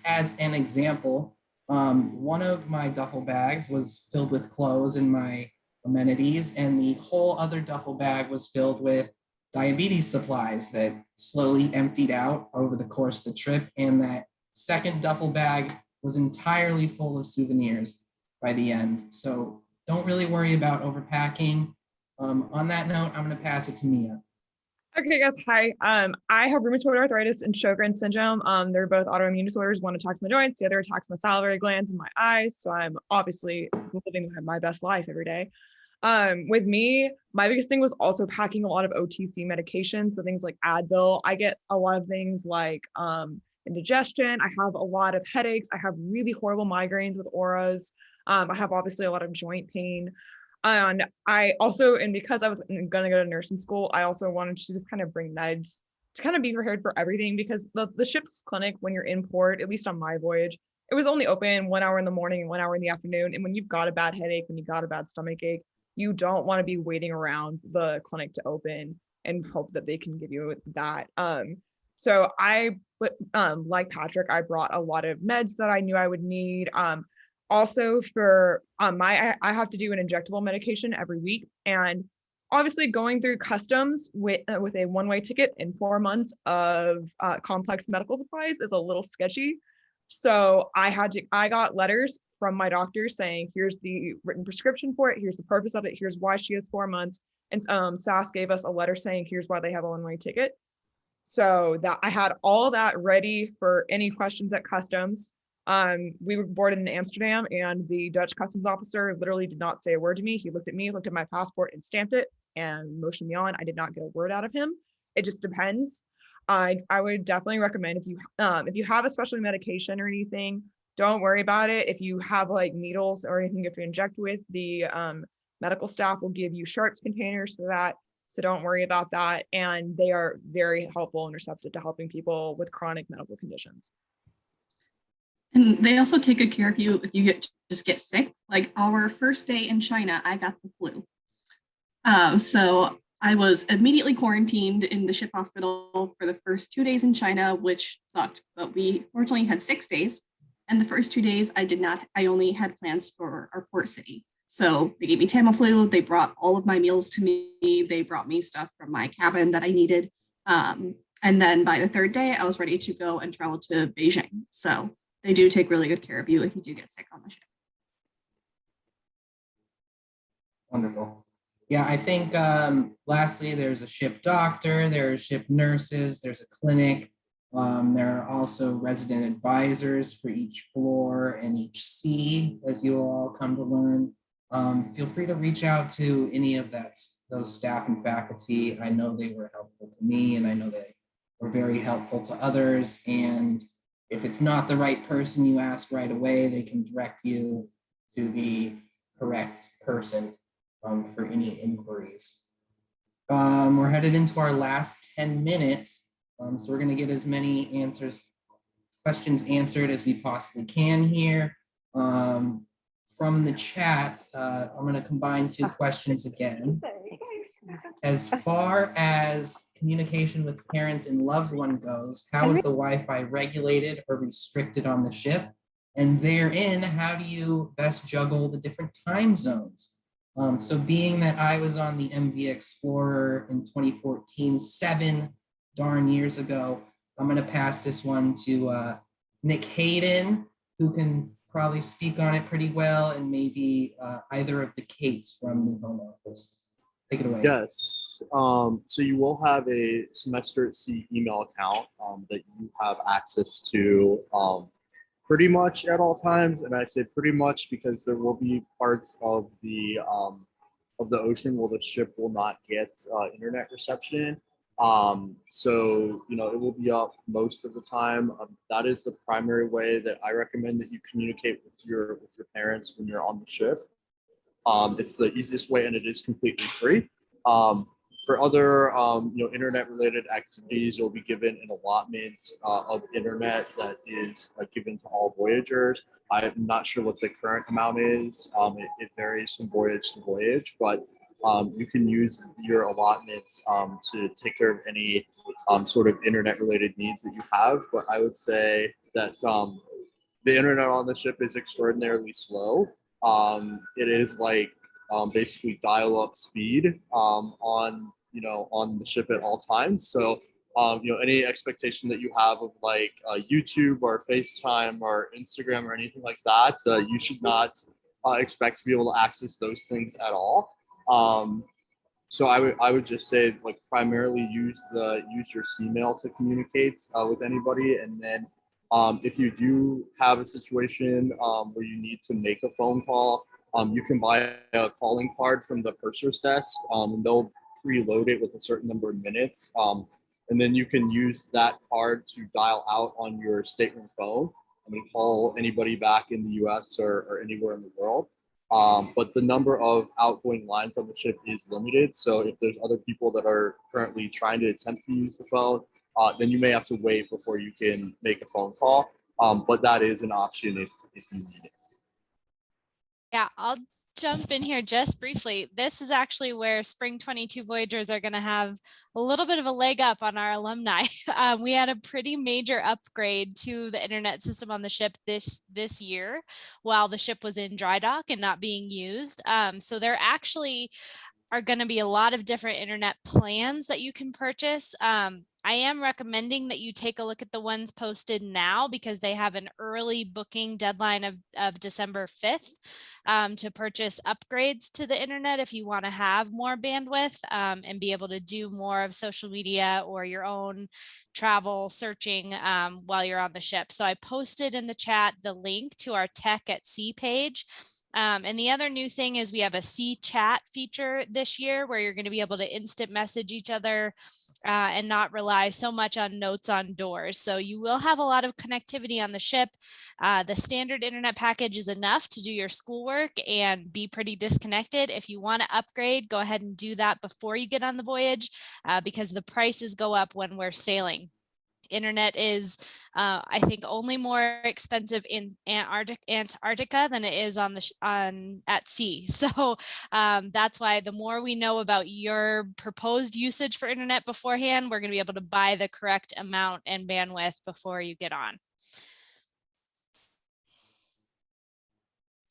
as an example, one of my duffel bags was filled with clothes and my amenities, and the whole other duffel bag was filled with diabetes supplies that slowly emptied out over the course of the trip, and that second duffel bag was entirely full of souvenirs by the end. So don't really worry about overpacking. On that note, I'm going to pass it to Mia. Okay, guys, hi. I have rheumatoid arthritis and Sjogren's syndrome. They're both autoimmune disorders. One attacks my joints, the other attacks my salivary glands and my eyes. So I'm obviously living my best life every day. With me, my biggest thing was also packing a lot of OTC medications. So things like Advil. I get a lot of things like indigestion. I have a lot of headaches. I have really horrible migraines with auras. I have obviously a lot of joint pain. And I also, and because I was going to go to nursing school, I also wanted to just kind of bring meds to kind of be prepared for everything, because the ship's clinic, when you're in port, at least on my voyage, it was only open 1 hour in the morning and 1 hour in the afternoon. And when you've got a bad headache, when you've got a bad stomach ache, you don't want to be waiting around the clinic to open and hope that they can give you that. So I, like Patrick, I brought a lot of meds that I knew I would need. Also for I have to do an injectable medication every week, and obviously going through customs with a one-way ticket in 4 months of complex medical supplies is a little sketchy. So I got letters from my doctor saying, here's the written prescription for it, here's the purpose of it, here's why she has 4 months, and SAS gave us a letter saying here's why they have a one-way ticket. So that I had all that ready for any questions at customs. We were boarded in Amsterdam, and the Dutch customs officer literally did not say a word to me. He looked at me, looked at my passport and stamped it and motioned me on. I did not get a word out of him. It just depends. I would definitely recommend, if you have a special medication or anything, don't worry about it. If you have like needles or anything you have to inject with, the medical staff will give you sharps containers for that. So don't worry about that. And they are very helpful and receptive to helping people with chronic medical conditions. And they also take good care of you if you just get sick. Like our first day in China, I got the flu. So I was immediately quarantined in the ship hospital for the first 2 days in China, which sucked. But we fortunately had 6 days. And the first 2 days I only had plans for our port city. So they gave me Tamiflu. They brought all of my meals to me. They brought me stuff from my cabin that I needed. And then by the 3rd day, I was ready to go and travel to Beijing. So they do take really good care of you if you do get sick on the ship. Wonderful. Yeah, I think lastly, there's a ship doctor, there are ship nurses, there's a clinic. There are also resident advisors for each floor and each sea, as you will all come to learn. Feel free to reach out to any of those staff and faculty. I know they were helpful to me, and I know they were very helpful to others. And if it's not the right person you ask right away, they can direct you to the correct person for any inquiries. We're headed into our last 10 minutes. So we're going to get as many questions answered as we possibly can here. From the chat, I'm going to combine two questions again. As far as communication with parents and loved one goes, how is the Wi-Fi regulated or restricted on the ship? And therein, how do you best juggle the different time zones? So being that I was on the MV Explorer in 2014, 7 darn years ago, I'm going to pass this one to Nick Hayden, who can probably speak on it pretty well, and maybe either of the Kates from the home office. Take it away. Yes. So you will have a semester at sea email account that you have access to pretty much at all times. And I say pretty much because there will be parts of the ocean where the ship will not get internet reception. So, you know, it will be up most of the time. That is the primary way that I recommend that you communicate with your parents when you're on the ship. It's the easiest way, and it is completely free. For other, you know, internet-related activities, you'll be given an allotment of internet that is given to all Voyagers. I'm not sure what the current amount is. It varies from voyage to voyage, but you can use your allotments to take care of any sort of internet-related needs that you have. But I would say that the internet on the ship is extraordinarily slow. It is like basically dial-up speed on the ship at all times. So you know, any expectation that you have of like YouTube or FaceTime or Instagram or anything like that, you should not expect to be able to access those things at all. So I would just say, like, primarily use your C-mail to communicate with anybody, and then if you do have a situation where you need to make a phone call, you can buy a calling card from the purser's desk, and they'll preload it with a certain number of minutes. And then you can use that card to dial out on your stateroom phone and call anybody back in the US or anywhere in the world. But the number of outgoing lines on the ship is limited. So if there's other people that are currently trying to attempt to use the phone, then you may have to wait before you can make a phone call. But that is an option if you need it. Yeah, I'll jump in here just briefly. This is actually where Spring 22 Voyagers are going to have a little bit of a leg up on our alumni. We had a pretty major upgrade to the internet system on the ship this year while the ship was in dry dock and not being used. So there actually are going to be a lot of different internet plans that you can purchase. I am recommending that you take a look at the ones posted now because they have an early booking deadline of December 5th to purchase upgrades to the internet if you want to have more bandwidth and be able to do more of social media or your own travel searching while you're on the ship. So I posted in the chat the link to our Tech at Sea page. And the other new thing is we have a sea chat feature this year where you're going to be able to instant message each other and not rely so much on notes on doors. So you will have a lot of connectivity on the ship. The standard internet package is enough to do your schoolwork and be pretty disconnected. If you want to upgrade, go ahead and do that before you get on the voyage because the prices go up when we're sailing. Internet is, I think, only more expensive in Antarctica than it is at sea. So that's why the more we know about your proposed usage for internet beforehand, we're going to be able to buy the correct amount and bandwidth before you get on.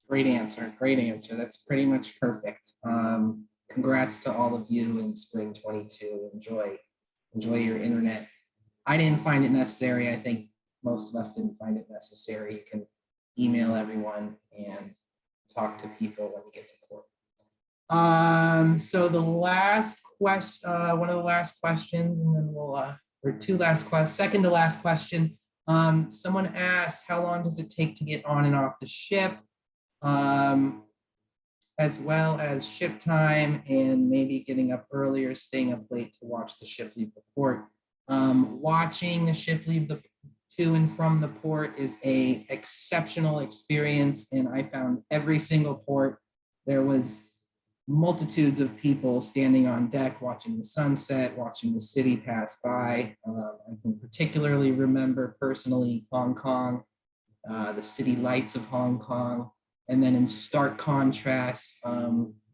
Great answer. Great answer. That's pretty much perfect. Congrats to all of you in Spring 22. Enjoy your internet. I didn't find it necessary. I think most of us didn't find it necessary. You can email everyone and talk to people when you get to port. So the last question, one of the last questions, and then we'll, or two last questions, second to last question. Someone asked, how long does it take to get on and off the ship? as well as ship time and maybe getting up earlier, staying up late to watch the ship leave the port. Watching the ship leave the to and from the port is a exceptional experience, and I found every single port there was multitudes of people standing on deck watching the sunset, watching the city pass by. I can particularly remember personally Hong Kong, the city lights of Hong Kong, and then in stark contrast,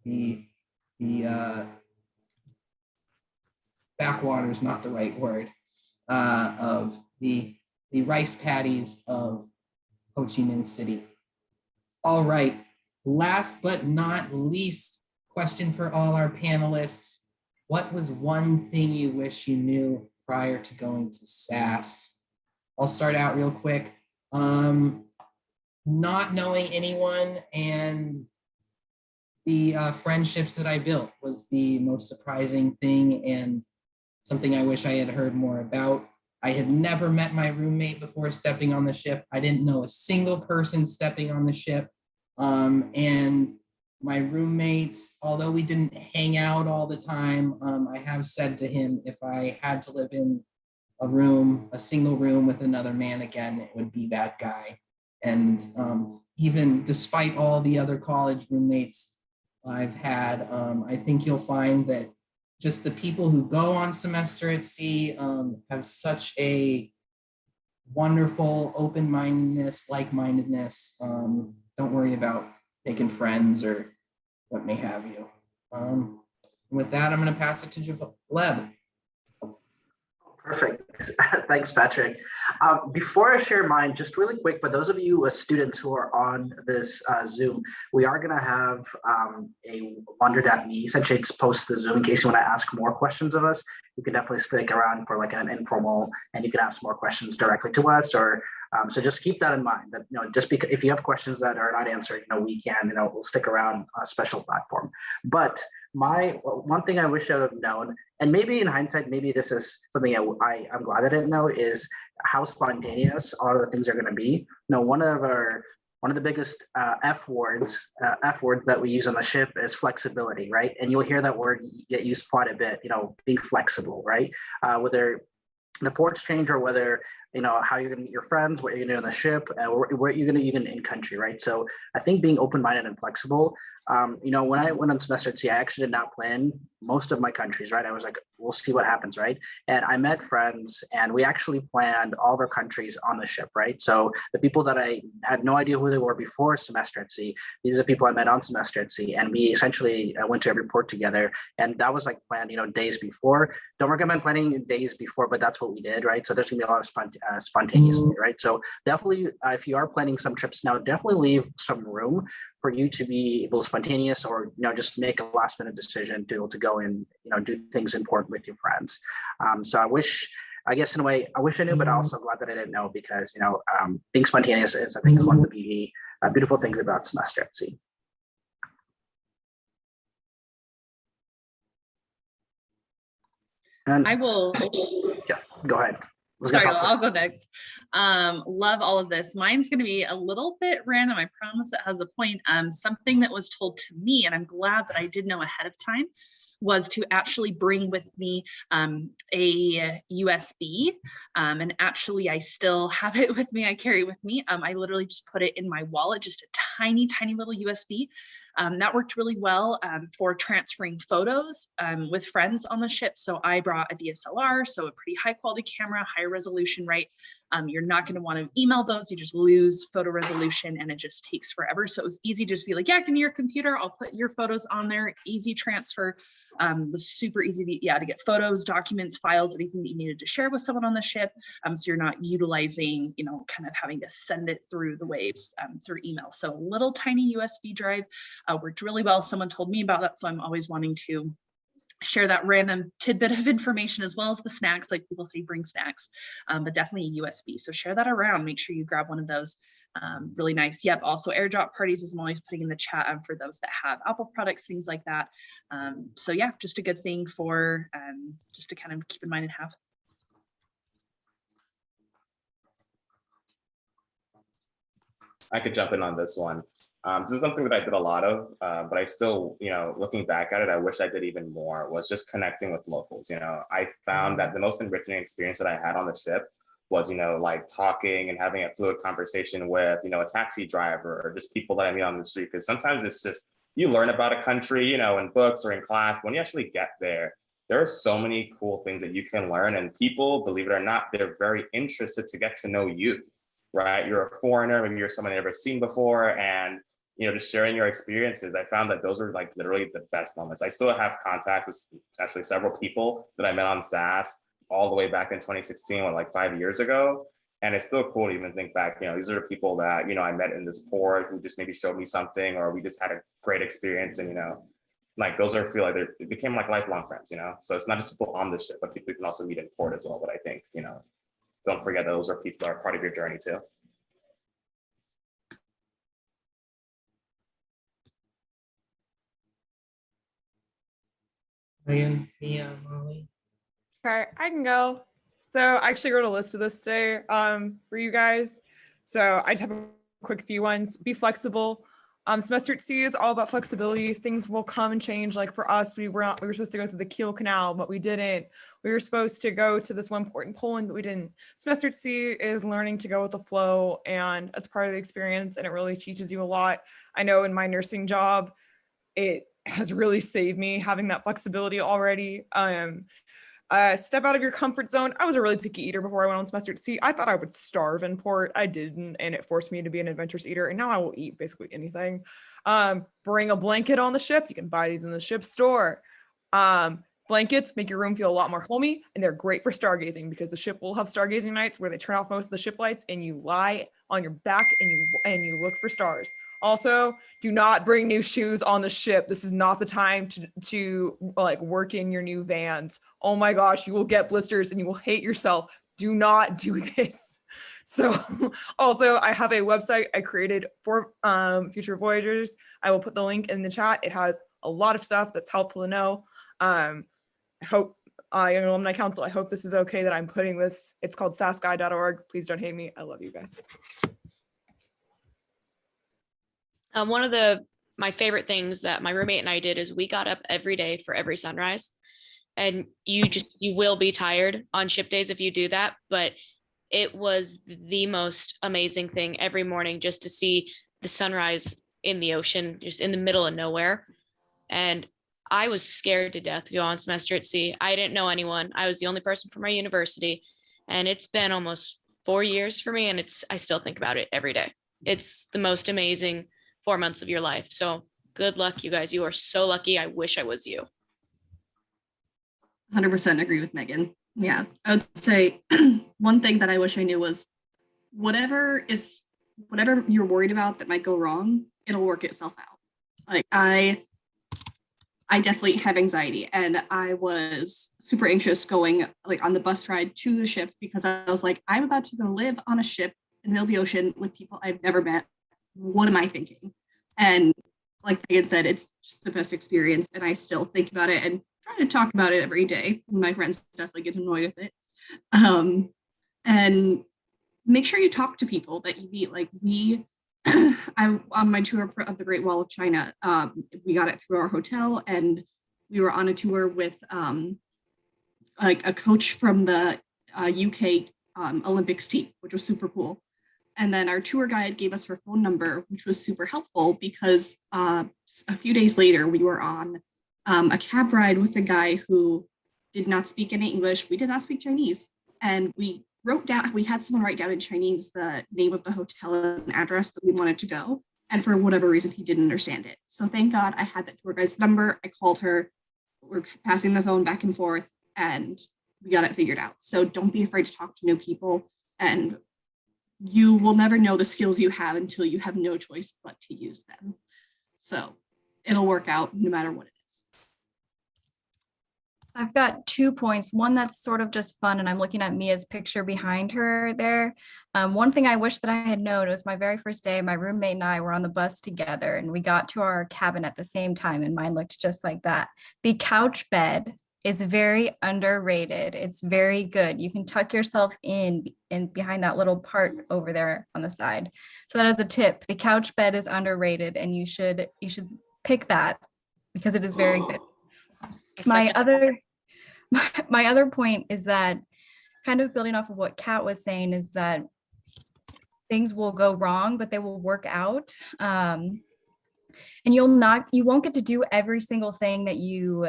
the backwater is not the right word, of the rice paddies of Ho Chi Minh City. All right, last but not least, question for all our panelists. What was one thing you wish you knew prior to going to SAS? I'll start out real quick. Not knowing anyone and the friendships that I built was the most surprising thing and something I wish I had heard more about. I had never met my roommate before stepping on the ship. I didn't know a single person stepping on the ship. And my roommates, although we didn't hang out all the time, I have said to him, if I had to live in a single room with another man again, it would be that guy. And even despite all the other college roommates I've had, I think you'll find that just the people who go on semester at sea have such a wonderful open-mindedness, like-mindedness. Don't worry about making friends or what may have you. With that, I'm going to pass it to Gleb. Perfect. Thanks, Patrick. Before I share mine, just really quick, for those of you students who are on this Zoom, we are going to have a Wondered at Me. Essentially, it's post the Zoom in case you want to ask more questions of us. You can definitely stick around for like an informal, and you can ask more questions directly to us. Or so just keep that in mind. That just because if you have questions that are not answered, we can we'll stick around a special platform. But one thing I wish I would have known, and maybe in hindsight, maybe this is something I'm glad I didn't know, is how spontaneous all of the things are going to be. One of the biggest F words that we use on the ship is flexibility, right? And you'll hear that word get used quite a bit. Being flexible, right? Whether the ports change or whether how you're going to meet your friends, what you're going to do on the ship, or what you're going to even in country, right? So I think being open-minded and flexible. When I went on semester at sea, I actually did not plan most of my countries, right? I was like, we'll see what happens, right? And I met friends, and we actually planned all of our countries on the ship, right? So the people that I had no idea who they were before semester at sea, these are the people I met on semester at sea, and we essentially went to every port together, and that was like planned, days before. Don't recommend planning days before, but that's what we did, right? So there's gonna be a lot of spontaneously, right? So definitely, if you are planning some trips now, definitely leave some room for you to be able to spontaneous, or just make a last minute decision to be able to go and do things important with your friends. So I guess in a way I wish I knew, but I'm also glad that I didn't know, because being spontaneous is, I think, one of the beautiful things about semester at sea. And I will. Yeah, go ahead. Sorry, I'll go next. Love all of this. Mine's going to be a little bit random. I promise it has a point. Something that was told to me, and I'm glad that I did know ahead of time, was to actually bring with me a USB. And actually, I still have it with me. I carry it with me. I literally just put it in my wallet, just a tiny, tiny little USB. That worked really well for transferring photos with friends on the ship. So I brought a DSLR, so a pretty high quality camera, high resolution, right? You're not going to want to email those. You just lose photo resolution and it just takes forever. So it was easy to just be like, yeah, give me your computer. I'll put your photos on there. Easy transfer. Was super easy to get photos, documents, files, anything that you needed to share with someone on the ship. So you're not utilizing, kind of having to send it through the waves through email. So little tiny USB drive worked really well. Someone told me about that. So I'm always wanting to share that random tidbit of information, as well as the snacks. Like people say, bring snacks, but definitely a USB. So share that around. Make sure you grab one of those. Really nice. Yep. Also airdrop parties, as I'm always putting in the chat for those that have Apple products, things like that. So yeah, just a good thing for just to kind of keep in mind and have. I could jump in on this one. This is something that I did a lot of, but I still, looking back at it, I wish I did even more, was just connecting with locals. I found that the most enriching experience that I had on the ship was, like talking and having a fluid conversation with, a taxi driver or just people that I meet on the street. Because sometimes it's just, you learn about a country, in books or in class. When you actually get there are so many cool things that you can learn. And people, believe it or not, they're very interested to get to know you, right? You're a foreigner, maybe you're someone they've never seen before. And just sharing your experiences, I found that those are like literally the best moments. I still have contact with actually several people that I met on SAS all the way back in 2016, like 5 years ago. And it's still cool to even think back, these are the people that, I met in this port who just maybe showed me something, or we just had a great experience. And, like those are, feel like it became like lifelong friends, So it's not just people on the ship, but people you can also meet in port as well. But I think, don't forget that those are people that are part of your journey too. Megan, Mia, Molly. Okay, I can go. So I actually wrote a list of this today for you guys. So I just have a quick few ones. Be flexible. Semester at sea is all about flexibility. Things will come and change. Like for us, we were supposed to go through the Kiel Canal, but we didn't. We were supposed to go to this one port in Poland, but we didn't. Semester at sea is learning to go with the flow, and it's part of the experience, and it really teaches you a lot. I know in my nursing job, it has really saved me having that flexibility already. Step out of your comfort zone. I was a really picky eater before I went on semester at sea. I thought I would starve in port. I didn't, and it forced me to be an adventurous eater. And now I will eat basically anything. Bring a blanket on the ship. You can buy these in the ship store. Blankets make your room feel a lot more homey, and they're great for stargazing because the ship will have stargazing nights where they turn off most of the ship lights and you lie on your back and you look for stars. Also, do not bring new shoes on the ship. This is not the time to like work in your new Vans. Oh my gosh, you will get blisters and you will hate yourself. Do not do this. So also, I have a website I created for future voyagers. I will put the link in the chat. It has a lot of stuff that's helpful to know. I hope Young Alumni Council, I hope this is okay that I'm putting this. It's called sasguy.org. Please don't hate me. I love you guys. One of my favorite things that my roommate and I did is we got up every day for every sunrise. And you will be tired on ship days if you do that, but it was the most amazing thing every morning just to see the sunrise in the ocean, just in the middle of nowhere. And I was scared to death to go on semester at sea. I didn't know anyone. I was the only person from our university. And it's been almost 4 years for me, and I still think about it every day. It's the most amazing 4 months of your life. So good luck, you guys. You are so lucky. I wish I was you. 100% agree with Megan. Yeah, I would say one thing that I wish I knew was whatever you're worried about that might go wrong, it'll work itself out. Like I definitely have anxiety, and I was super anxious going like on the bus ride to the ship because I was like, I'm about to go live on a ship in the middle of the ocean with people I've never met. What am I thinking? And like Megan said, it's just the best experience, and I still think about it and try to talk about it every day. My friends definitely get annoyed with it. And make sure you talk to people that you meet. Like I on my tour of the Great Wall of China, we got it through our hotel, and we were on a tour with like a coach from the UK Olympics team, which was super cool. And then our tour guide gave us her phone number, which was super helpful because a few days later we were on a cab ride with a guy who did not speak any English. We did not speak Chinese, and we had someone write down in Chinese the name of the hotel and address that we wanted to go. And for whatever reason, he didn't understand it. So thank God I had that tour guide's number. I called her, we're passing the phone back and forth, and we got it figured out. So don't be afraid to talk to new people, and you will never know the skills you have until you have no choice but to use them. So it'll work out no matter what it is. I've got 2 points. One that's sort of just fun, and I'm looking at Mia's picture behind her there. One thing I wish that I had known was my very first day, my roommate and I were on the bus together, and we got to our cabin at the same time, and mine looked just like that. The couch bed is very underrated. It's very good. You can tuck yourself in behind that little part over there on the side. So that is a tip. The couch bed is underrated, and you should pick that because it is very good. My other point is that, kind of building off of what Kat was saying, is that things will go wrong, but they will work out. And you won't get to do every single thing that you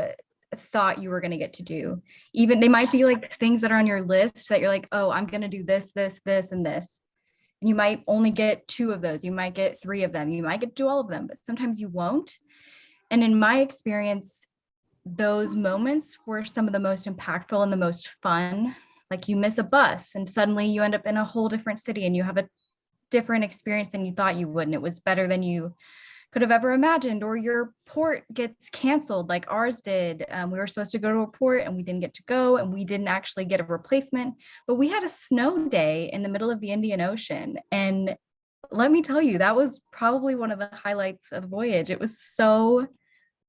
thought you were going to get to do. Even they might be like things that are on your list that you're like, oh, I'm going to do this, this, this, and this. And you might only get 2 of those. You might get 3 of them. You might get to do all of them, but sometimes you won't. And in my experience, those moments were some of the most impactful and the most fun. Like, you miss a bus and suddenly you end up in a whole different city and you have a different experience than you thought you would. And it was better than you could have ever imagined. Or your port gets canceled like ours did. We were supposed to go to a port and we didn't get to go, and we didn't actually get a replacement, but we had a snow day in the middle of the Indian Ocean. And let me tell you, that was probably one of the highlights of the voyage. It was so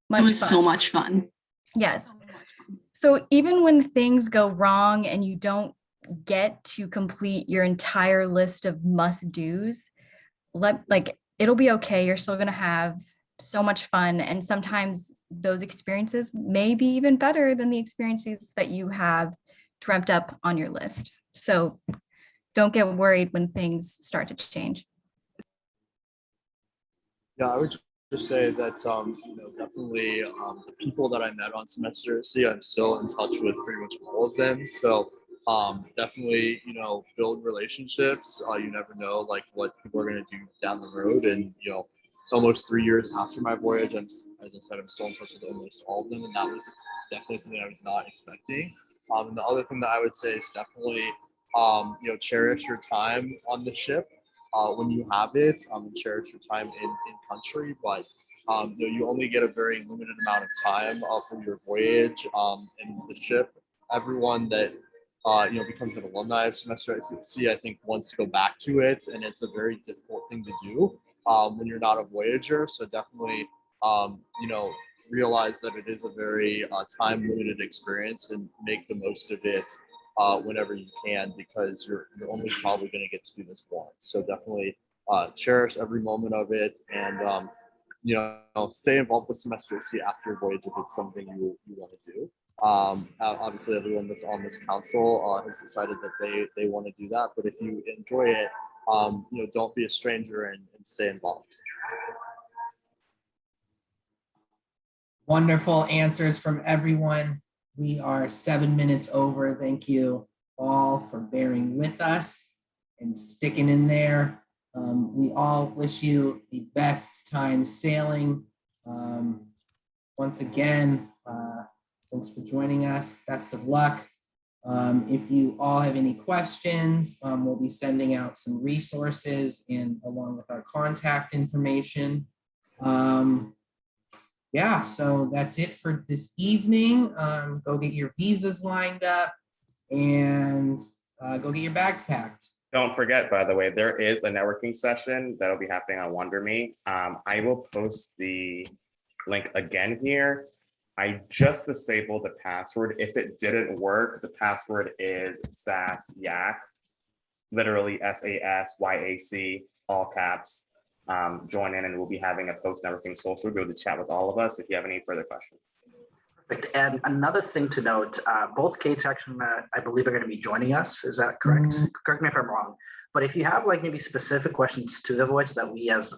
much fun. So much fun. Yes. So even when things go wrong and you don't get to complete your entire list of must-dos, it'll be okay. You're still going to have so much fun. And sometimes those experiences may be even better than the experiences that you have dreamt up on your list. So don't get worried when things start to change. Yeah, I would just say that, definitely the people that I met on semester C, I'm still in touch with pretty much all of them. So definitely, build relationships. You never know like what people are going to do down the road. And, almost 3 years after my voyage, as I said, I'm still in touch with almost all of them. And that was definitely something I was not expecting. And the other thing that I would say is definitely, cherish your time on the ship. When you have it, and cherish your time in country, but you only get a very limited amount of time for your voyage in the ship. Everyone that becomes an alumni of semester C, I think, wants to go back to it, and it's a very difficult thing to do when you're not a voyager. So definitely, realize that it is a very time limited experience, and make the most of it whenever you can, because you're only probably going to get to do this once. So definitely cherish every moment of it, and stay involved with semester C after your voyage if it's something you want to do. Obviously, everyone that's on this council has decided that they want to do that. But if you enjoy it, don't be a stranger and stay involved. Wonderful answers from everyone. We are 7 minutes over. Thank you all for bearing with us and sticking in there. We all wish you the best time sailing. Once again, thanks for joining us. Best of luck. If you all have any questions, we'll be sending out some resources along with our contact information. Yeah, so that's it for this evening. Go get your visas lined up and go get your bags packed. Don't forget, by the way, there is a networking session that'll be happening on WonderMe. I will post the link again here. I just disabled the password. If it didn't work, the password is SASYAC, literally SASYAC, all caps. Join in, and we'll be having a post networking social. Go to chat with all of us if you have any further questions. Perfect. And another thing to note, both Kate's actually, I believe, are going to be joining us. Is that correct? Correct me if I'm wrong. But if you have maybe specific questions to the voyage that we as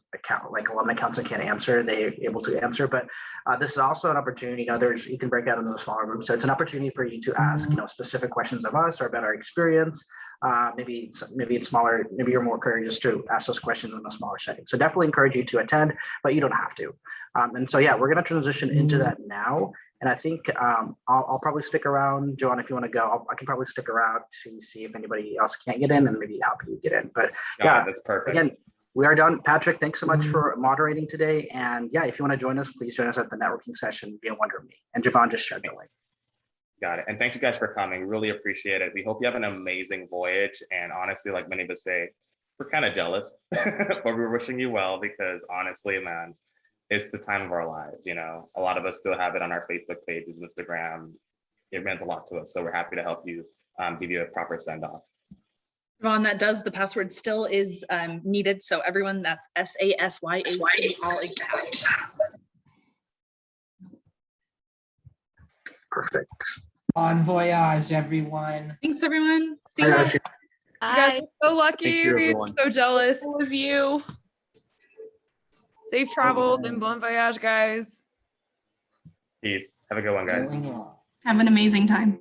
alumni council can't answer, they're able to answer. But this is also an opportunity. You can break out into a smaller group. So it's an opportunity for you to ask, specific questions of us or about our experience. Maybe it's smaller. Maybe you're more courageous to ask those questions in a smaller setting. So definitely encourage you to attend, but you don't have to. And so yeah, we're going to transition into that now. And I think I'll probably stick around, Joanne, if you want to go. I can probably stick around to see if anybody else can't get in and maybe help you get in. But yeah, that's perfect. Again, we are done. Patrick, thanks so much for moderating today. And yeah, if you want to join us, please join us at the networking session via WonderMe. And Javon just shared the link. Got it. And thanks you guys for coming. Really appreciate it. We hope you have an amazing voyage. And honestly, like many of us say, we're kind of jealous, but we're wishing you well, because honestly, man, it's the time of our lives. A lot of us still have it on our Facebook pages, Instagram, it meant a lot to us. So we're happy to help you give you a proper send off. Ron, the password still is needed. So everyone, that's SASYAC, all in caps. Perfect. Bon voyage, everyone. Thanks, everyone. See Bye, ya. Archie. You guys are so lucky. Thank you, We're everyone. so jealous. With you. Safe travels and bon voyage, guys. Peace. Have a good one, guys. Going well. Have an amazing time.